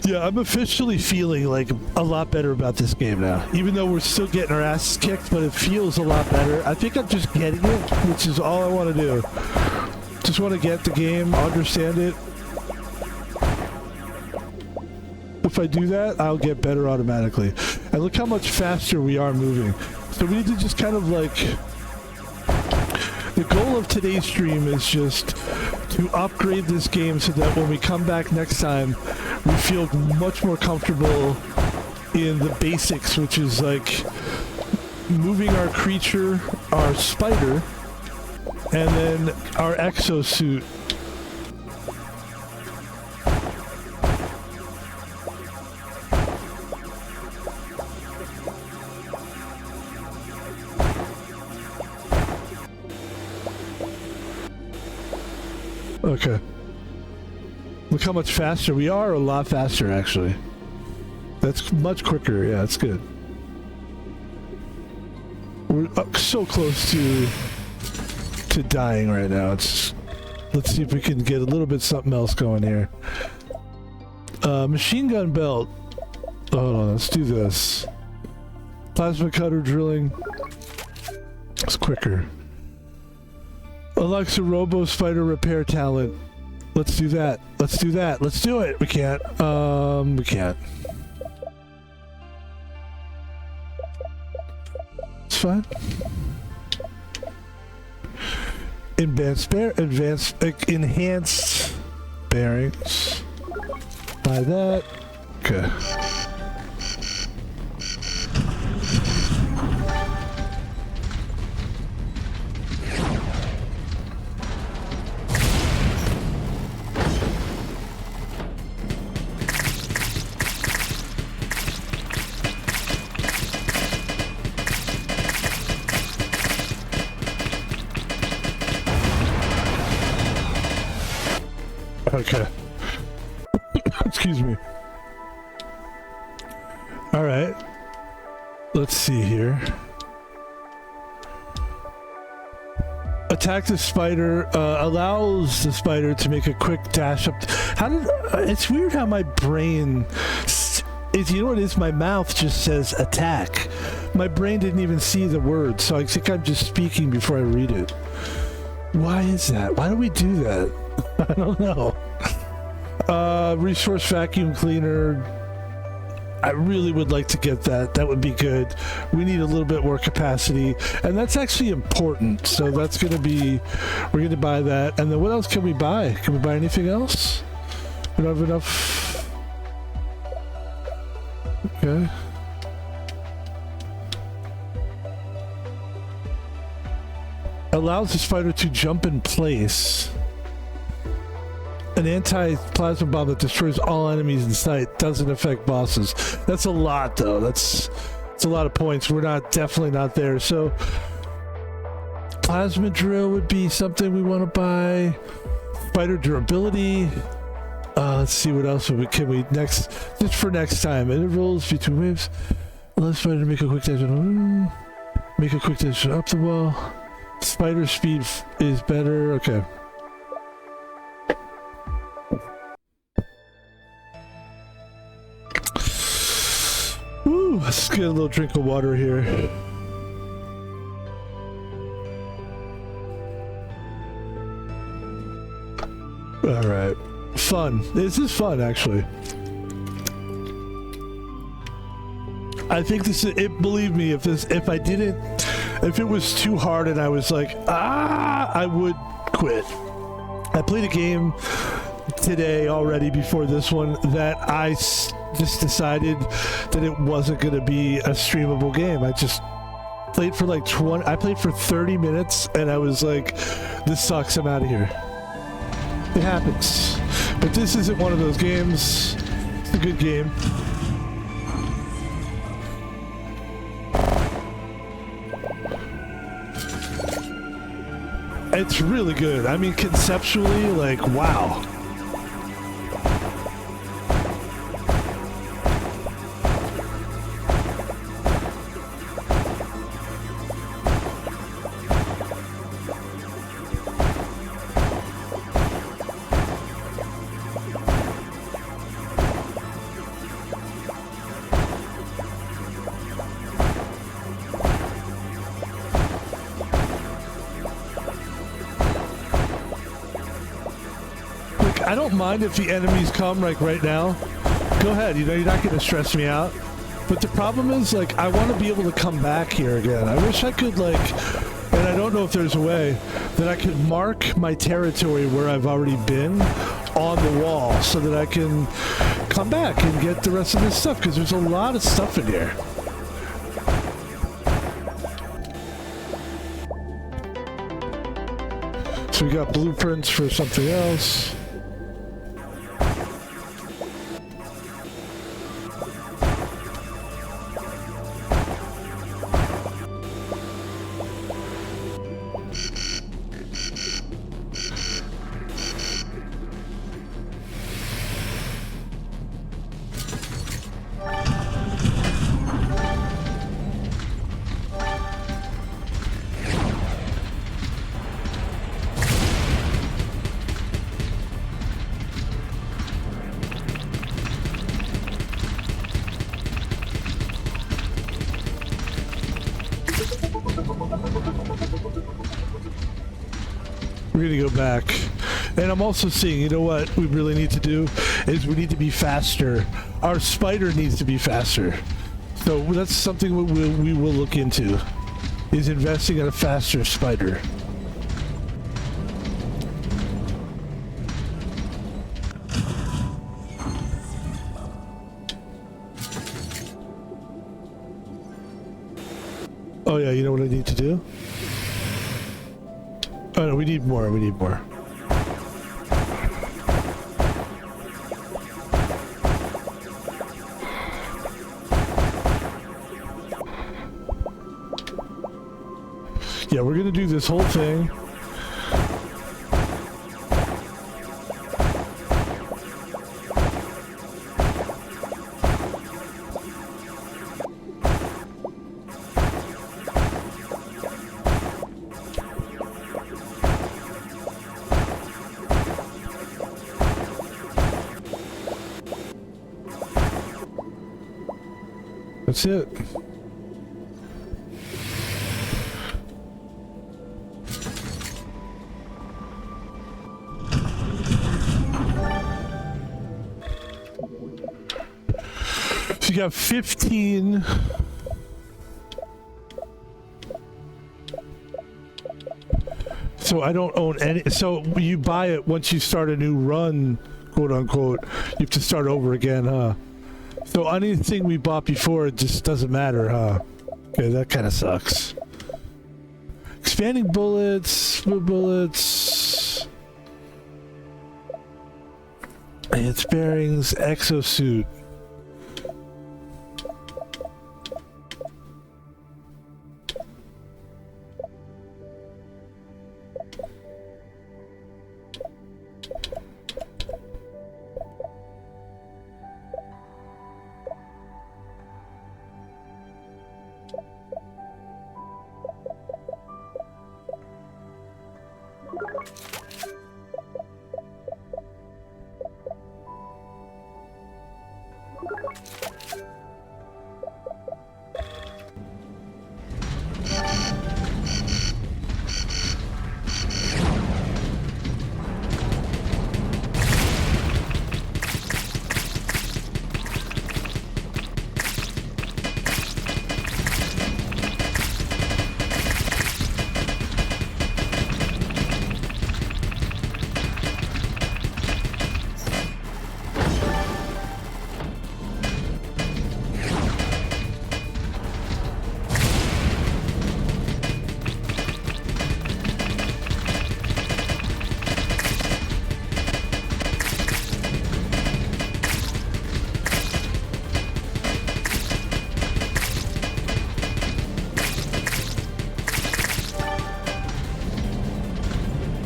Yeah, I'm officially feeling like a lot better about this game now. Even though we're still getting our asses kicked, but it feels a lot better. I think I'm just getting it, which is all I want to do. Just want to get the game, understand it. If I do that, I'll get better automatically. And look how much faster we are moving. So we need to just kind of like... The goal of today's stream is just to upgrade this game so that when we come back next time, we feel much more comfortable in the basics, which is like moving our creature, our spider, and then our exosuit. Okay. Look how much faster we are. A lot faster, actually. That's much quicker. Yeah, that's good. We're so close to dying right now. It's... Let's see if we can get a little bit something else going here. Machine gun belt. Hold on, let's do this. Plasma cutter drilling. It's quicker. Alexa Robo Spider repair talent. Let's do that. Let's do that. Let's do it. We can't. We can't. It's fine. Enhanced bearings. Buy that. Okay. Okay. Excuse me. All right. Let's see here. Attack the spider, allows the spider to make a quick dash up. How did, it's weird how my brain, you know what it is? My mouth just says attack. My brain didn't even see the word, so I think I'm just speaking before I read it. Why is that? Why do we do that? I don't know. Resource vacuum cleaner. I really would like to get that. That would be good. We need a little bit more capacity, and that's actually important. So that's going to be, we're going to buy that. And then what else can we buy? Can we buy anything else? We don't have enough. Okay. Allows the spider to jump in place. An anti-plasma bomb that destroys all enemies in sight. Doesn't affect bosses. That's a lot, though. That's a lot of points. We're definitely not there. So, plasma drill would be something we want to buy. Spider durability. Let's see what else can we next. Just for next time. Intervals between waves. Allow spider to make a quick dash. Make a quick dash up the wall. Spider speed is better. Okay. Ooh, let's get a little drink of water here. All right, fun. This is fun, actually. I think this is it. Believe me, if it was too hard and I was like, I would quit. I played a game today already before this one that I just decided that it wasn't going to be a streamable game. I just played for like 30 minutes and I was like, this sucks, I'm out of here. It happens. But this isn't one of those games. It's a good game. It's really good. I mean, conceptually, like, wow. I don't mind if the enemies come like right now. Go ahead, you know, you're not going to stress me out. But the problem is, like, I want to be able to come back here again. I wish I could, like, and I don't know if there's a way that I could mark my territory where I've already been on the wall so that I can come back and get the rest of this stuff, because there's a lot of stuff in here. So we got blueprints for something else. We're gonna go back. And I'm also seeing, you know what we really need to do is we need to be faster. Our spider needs to be faster. So that's something we will look into, is investing in a faster spider. Oh yeah, you know what I need to do? Oh no, we need more, we need more. Yeah, we're gonna do this whole thing. That's it. So you got 15. So I don't own any. So you buy it once you start a new run, quote unquote. You have to start over again, huh? So anything we bought before, it just doesn't matter, huh? Okay, that kind of sucks. Expanding bullets, bullets. Its bearings, exosuit.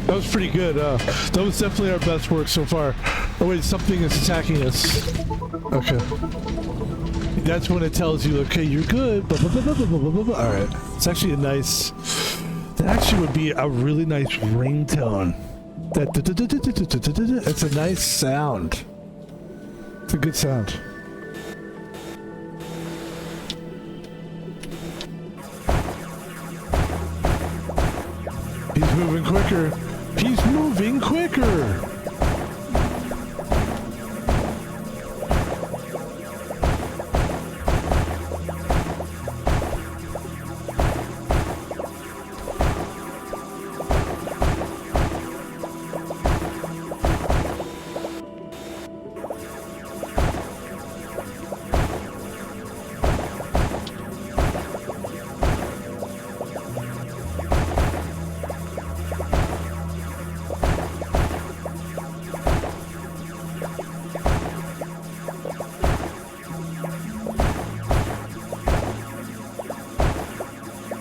That was pretty good. That was definitely our best work so far. Oh wait, something is attacking us. Okay. That's when it tells you, okay, you're good. Blah, blah, blah, blah, blah, blah, blah. All right. It's actually a nice. That actually would be a really nice ringtone. That. It's a nice sound. It's a good sound. He's moving quicker. He's moving quicker.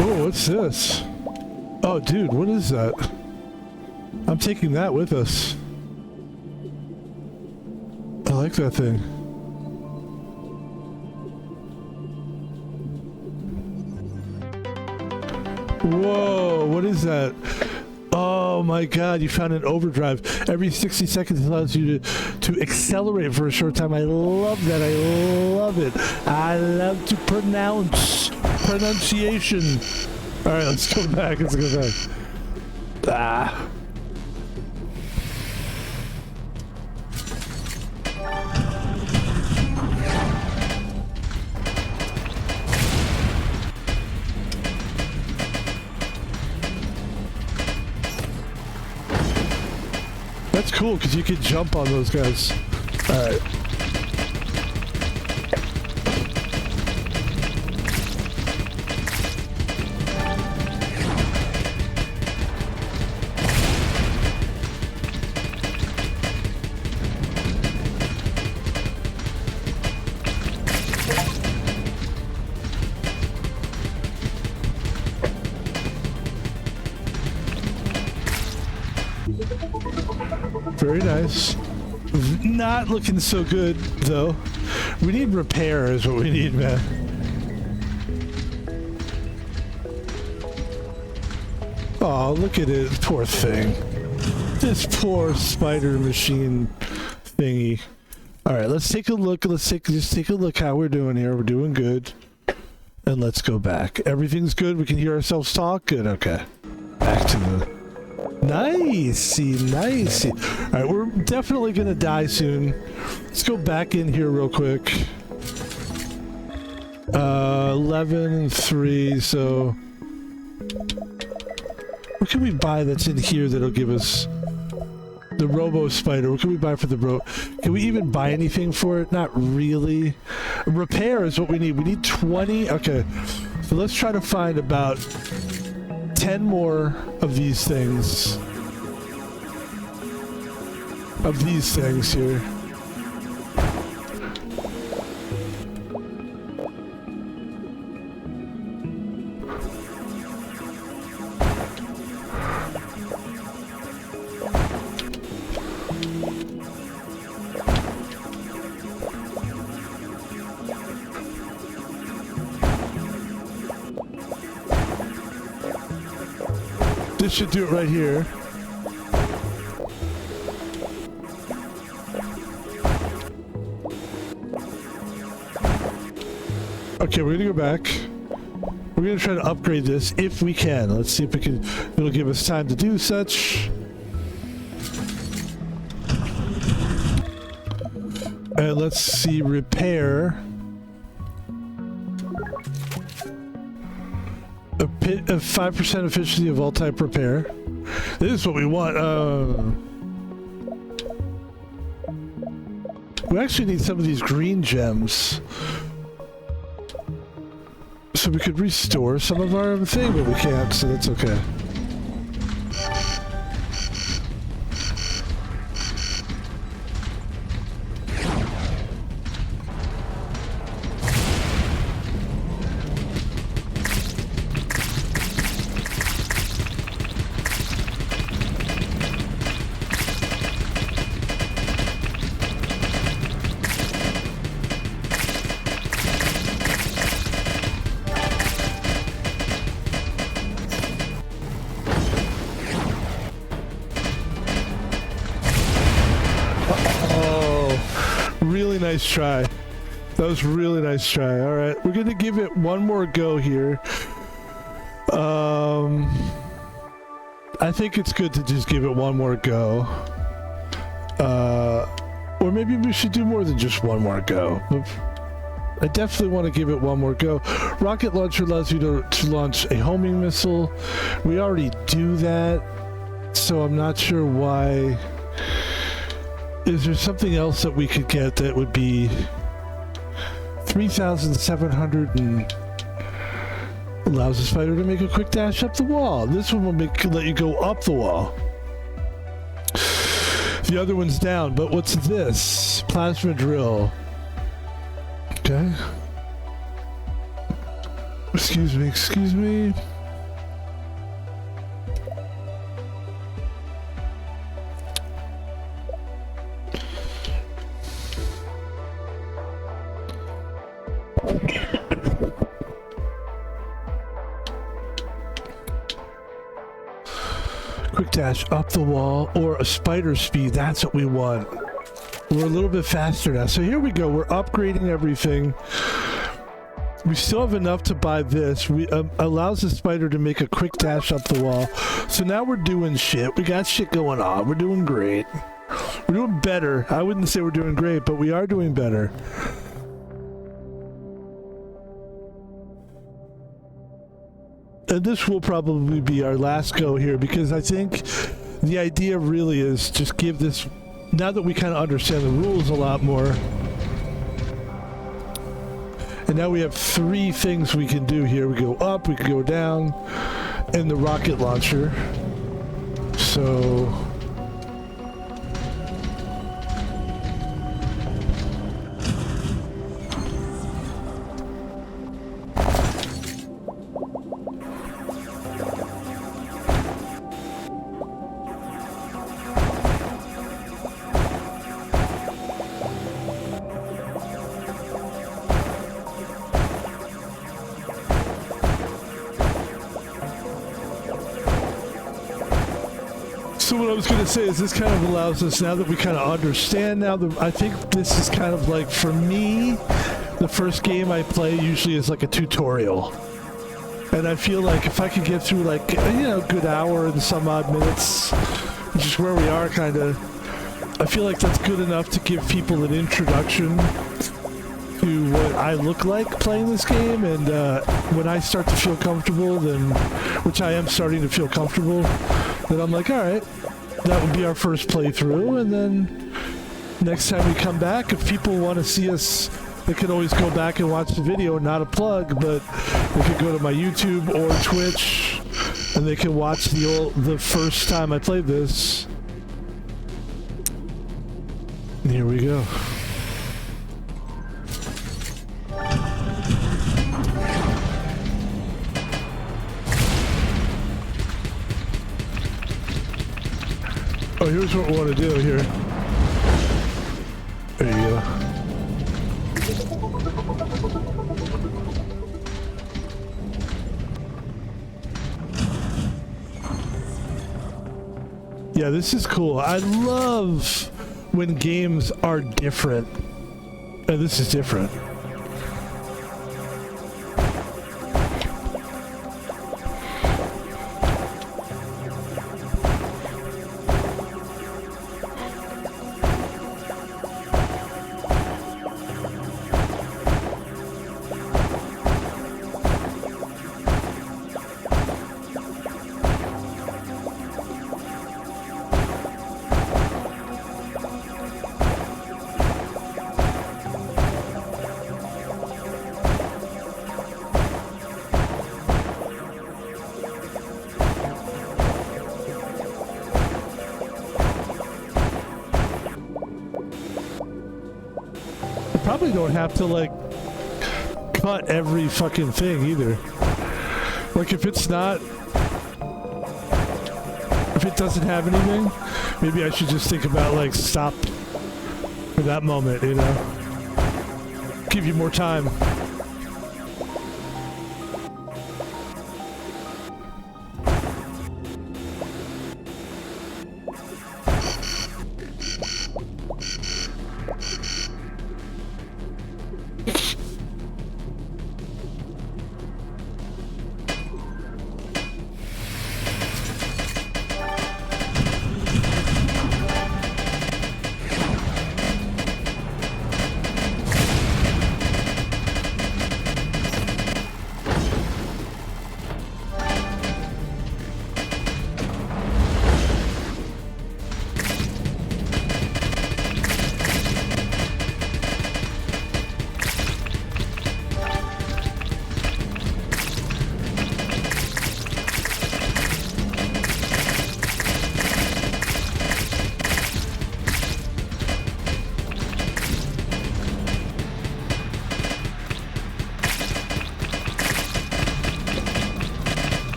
Oh, what's this? Oh, dude, what is that? I'm taking that with us. I like that thing. Whoa, what is that? Oh my god, you found an overdrive. Every 60 seconds allows you to accelerate for a short time. I love that. I love it. I love to pronounce. Pronunciation. Alright, let's go back. Let's go back. Ah. That's cool because you can jump on those guys. Alright. Very nice. Not looking so good, though. We need repair is what we need, man. Oh, look at it. Poor thing. This poor spider machine thingy. All right, let's take a look. Just take a look how we're doing here. We're doing good. And let's go back. Everything's good. We can hear ourselves talk. Good. Okay. Back to the nice. All right, we're definitely gonna die soon. Let's go back in here real quick. 11 and 3. So what can we buy that's in here that'll give us? The Robo Spider. What can we buy for the Can we even buy anything for it? Not really. Repair is what we need. We need 20. Okay. So let's try to find about 10 more of these things. Of these things here. This should do it right here. Okay, we're gonna go back. We're gonna try to upgrade this if we can. Let's see if we can. It'll give us time to do such. And let's see, repair. A 5% efficiency of all type repair. This is what we want. We actually need some of these green gems. So we could restore some of our thing, but we can't, so that's okay. Nice try. That was really nice try. All right, we're gonna give it one more go here. I think it's good to just give it one more go. Or maybe we should do more than just one more go. I definitely want to give it one more go. Rocket launcher allows you to launch a homing missile. We already do that, so I'm not sure why. Is there something else that we could get that would be 3,700 and allows the spider to make a quick dash up the wall? This one will let you go up the wall. The other one's down, but what's this? Plasma drill. Okay. Excuse me. Quick dash up the wall or a spider speed. That's what we want. We're a little bit faster now. So here we go. We're upgrading everything. We still have enough to buy this. We allows the spider to make a quick dash up the wall. So now we're doing shit. We got shit going on. We're doing great. We're doing better. I wouldn't say we're doing great, but we are doing better. And this will probably be our last go here, because I think the idea really is just give this, now that we kind of understand the rules a lot more, and now we have 3 things we can do here. We go up, we can go down, and the rocket launcher. So what I was going to say is this kind of allows us, now that we kind of understand now, I think this is kind of like, for me, the first game I play usually is like a tutorial. And I feel like if I could get through like, you know, a good hour and some odd minutes, which is where we are kind of, I feel like that's good enough to give people an introduction to what I look like playing this game. And when I start to feel comfortable, then, which I am starting to feel comfortable, then I'm like, all right, that would be our first playthrough. And then next time we come back, if people want to see us, they could always go back and watch the video. Not a plug, but they could go to my YouTube or Twitch, and they can watch the first time I played this. And here we go. Oh, here's what we want to do here. There you go. Yeah, this is cool. I love when games are different. And this is different. Probably don't have to like cut every fucking thing either. Like if it's not, if it doesn't have anything, maybe I should just think about like stop for that moment, you know? Give you more time.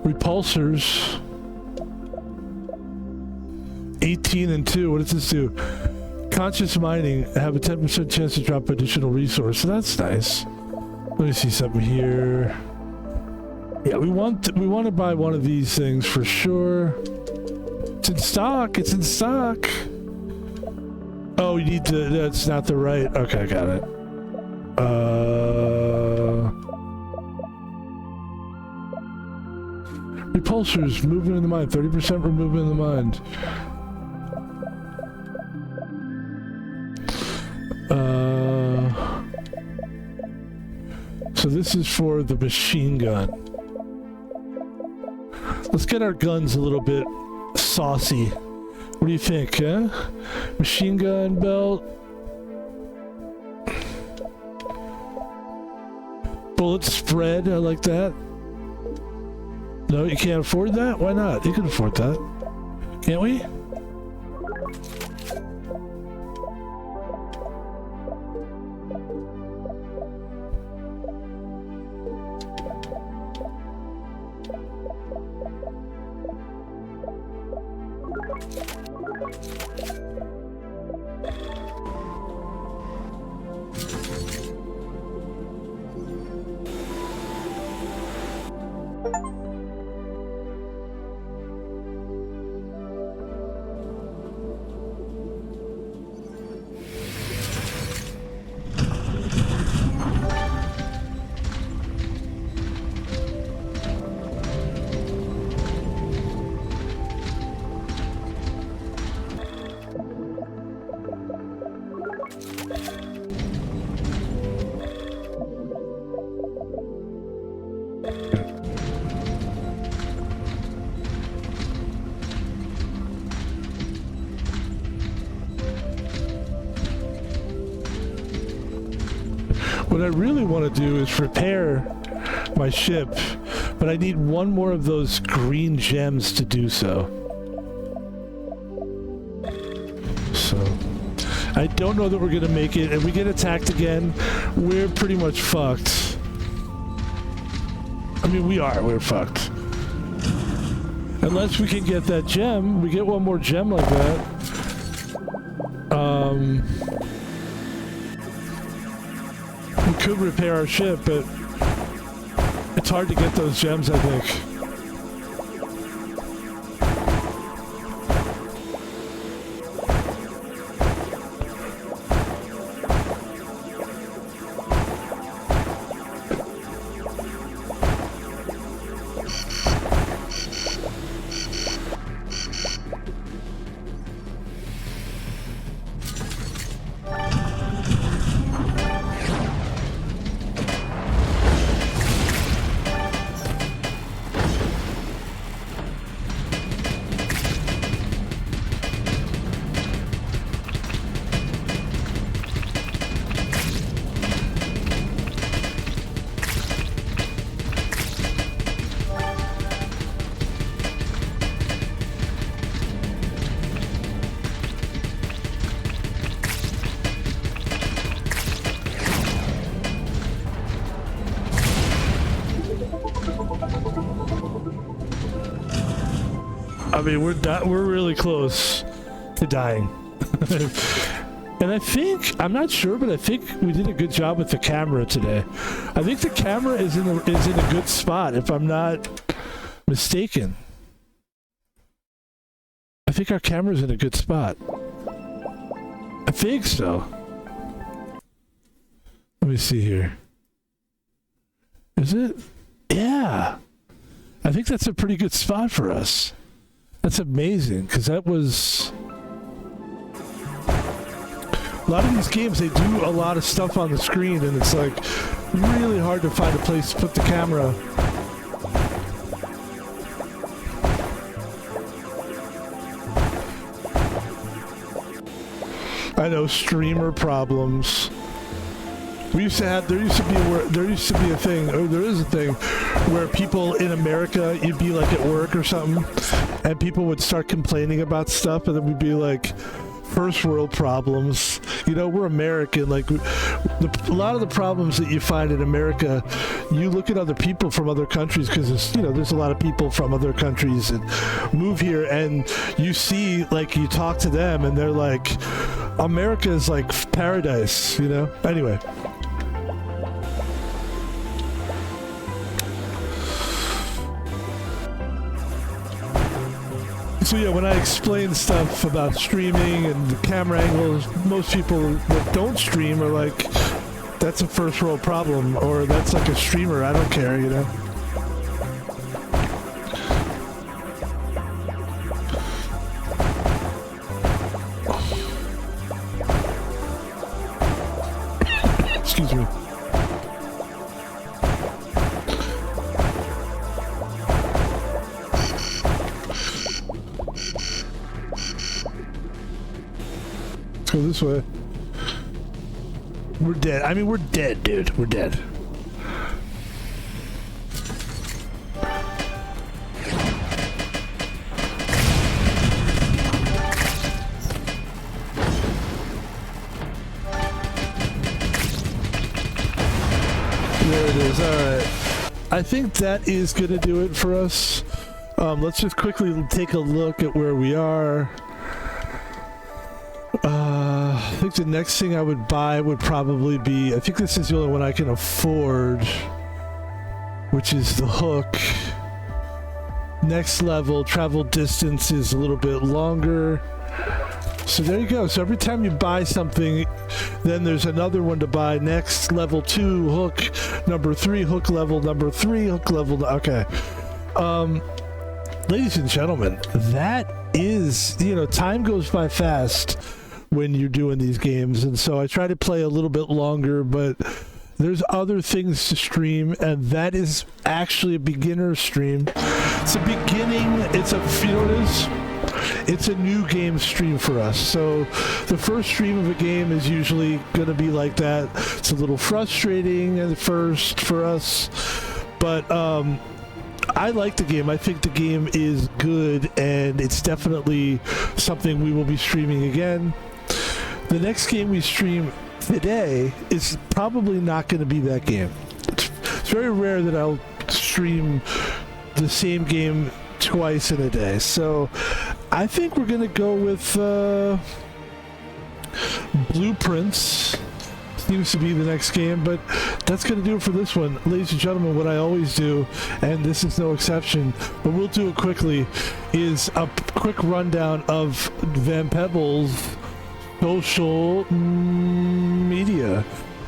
Repulsors 18 and 2. What does this do? Conscious mining, have a 10% chance to drop additional resource. So that's nice. Let me see something here. Yeah, we want to buy one of these things for sure. It's in stock. It's in stock. Oh, you need to. That's not the right. Okay, got it. Repulsors, movement in the mind, 30% for movement in the mind. So this is for the machine gun. Let's get our guns a little bit saucy. What do you think, huh? Machine gun belt. Bullet spread, I like that. No, you can't afford that? Why not? You can afford that. Can't we? What I really want to do is repair my ship, but I need one more of those green gems to do so. So, I don't know that we're going to make it. If we get attacked again, we're pretty much fucked. I mean, we're fucked. Unless we can get that gem, we get one more gem like that. We could repair our ship, but it's hard to get those gems, I think. I mean, we're really close to dying. And I think, I'm not sure, but I think we did a good job with the camera today. I think the camera is in a good spot, if I'm not mistaken. I think our camera's in a good spot. I think so. Let me see here. Is it? Yeah. I think that's a pretty good spot for us. That's amazing, because that was... A lot of these games, they do a lot of stuff on the screen, and it's like really hard to find a place to put the camera. I know, streamer problems. There used to be a thing, or there is a thing, where people in America, you'd be like at work or something, and people would start complaining about stuff, and then we'd be like, first world problems. You know, we're American. Like, a lot of the problems that you find in America, you look at other people from other countries, because there's a lot of people from other countries that move here, and you see, like, you talk to them, and they're like, America is like paradise, you know? Anyway. So yeah, when I explain stuff about streaming and the camera angles, most people that don't stream are like, that's a first world problem, or that's like a streamer, I don't care, you know? Excuse me. Let's go this way. We're dead. I mean, we're dead, dude. We're dead. There it is. All right. I think that is going to do it for us. Let's just quickly take a look at where we are. I think the next thing I would buy would probably be, I think this is the only one I can afford, which is the hook. Next level, travel distance is a little bit longer. So there you go. So every time you buy something, then there's another one to buy. Next, level 2, hook number 3, hook level number 3, hook level. Okay. Ladies and gentlemen, that is, time goes by fast when you're doing these games. And so I try to play a little bit longer, but there's other things to stream, and that is actually a beginner stream. It's a beginning, it's a new game stream for us. So the first stream of a game is usually going to be like that. It's a little frustrating at first for us, but I like the game. I think the game is good, and it's definitely something we will be streaming again. The next game we stream today is probably not going to be that game. It's very rare that I'll stream the same game twice in a day. So I think we're going to go with Blueprints. Seems to be the next game, but that's going to do it for this one. Ladies and gentlemen, what I always do, and this is no exception, but we'll do it quickly, is a quick rundown of Van Pebble's social media.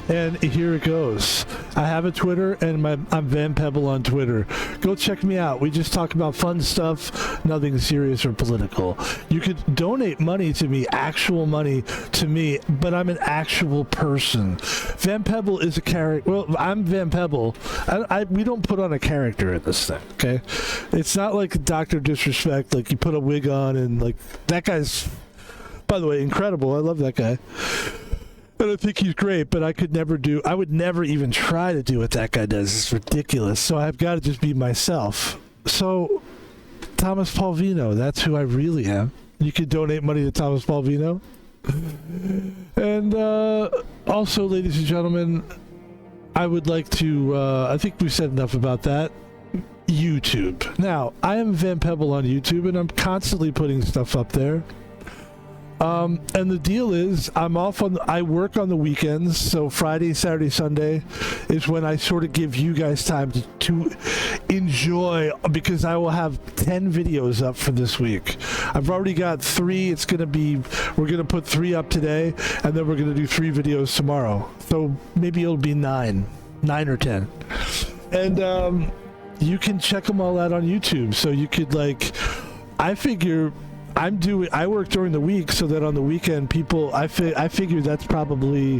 And here it goes. I have a Twitter, and I'm Van Pebble on Twitter. Go check me out. We just talk about fun stuff, nothing serious or political. You could donate money to me, actual money to me, but I'm an actual person. Van Pebble is a character. Well, I'm Van Pebble. We don't put on a character in this thing, okay? It's not like Dr. Disrespect, like you put a wig on and like, that guy's, by the way, incredible. I love that guy. And I think he's great, but I would never even try to do what that guy does. It's ridiculous. So I've got to just be myself. So, Thomas Paul Vino, that's who I really am. You can donate money to Thomas Paul Vino. And also, ladies and gentlemen, I would like to, I think we've said enough about that. YouTube. Now, I am Van Pebble on YouTube, and I'm constantly putting stuff up there. And the deal is, I work on the weekends, so Friday, Saturday, Sunday is when I sort of give you guys time to enjoy, because I will have 10 videos up for this week. I've already got 3. We're going to put 3 up today, and then we're going to do 3 videos tomorrow. So maybe it'll be 9 or 10. And, you can check them all out on YouTube. So you could I work during the week, so that on the weekend I figure that's probably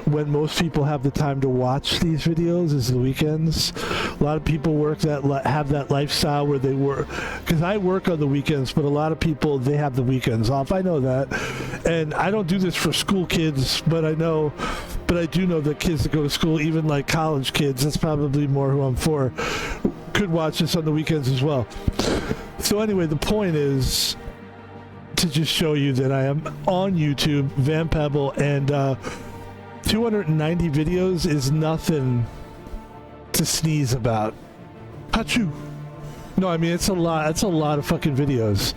when most people have the time to watch these videos, is the weekends. A lot of people have that lifestyle where they work, because I work on the weekends, but a lot of people, they have the weekends off. I know that, and I don't do this for school kids, but I do know that kids that go to school, even like college kids, that's probably more who I'm for, could watch this on the weekends as well. So anyway, the point is to just show you that I am on YouTube, Van Pebble, and 290 videos is nothing to sneeze about. Achoo! No, I mean, it's a lot. It's a lot of fucking videos.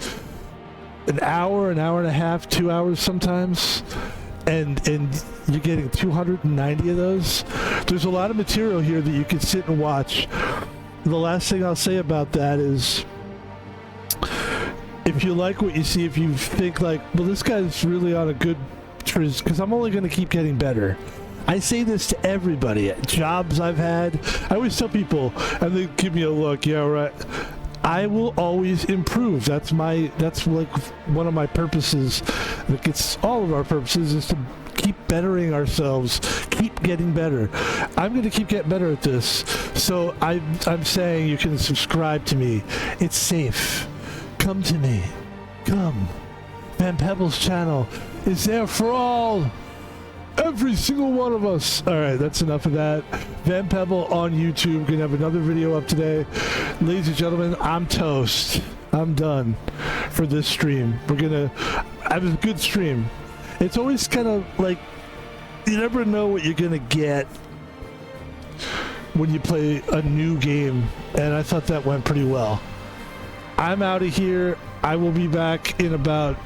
An hour and a half, 2 hours sometimes, and you're getting 290 of those. There's a lot of material here that you can sit and watch. The last thing I'll say about that is, if you like what you see, if you think like, well, this guy's really on a good, because I'm only going to keep getting better. I say this to everybody. Jobs I've had, I always tell people, and they give me a look, yeah, right. I will always improve. That's like one of my purposes. Like, it's all of our purposes is to keep bettering ourselves, keep getting better. I'm going to keep getting better at this. So I'm saying you can subscribe to me. It's safe. Come to me. Come. Van Pebble's channel is there for all. Every single one of us. All right, that's enough of that. Van Pebble on YouTube. Gonna have another video up today. Ladies and gentlemen, I'm toast. I'm done for this stream. We're gonna have a good stream. It's always kind of like, you never know what you're gonna get when you play a new game, and I thought that went pretty well. I'm out of here. I will be back in about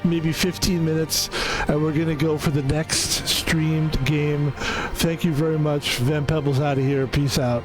maybe 15 minutes, and we're gonna go for the next streamed game. Thank you very much. Van Pebble's out of here. Peace out.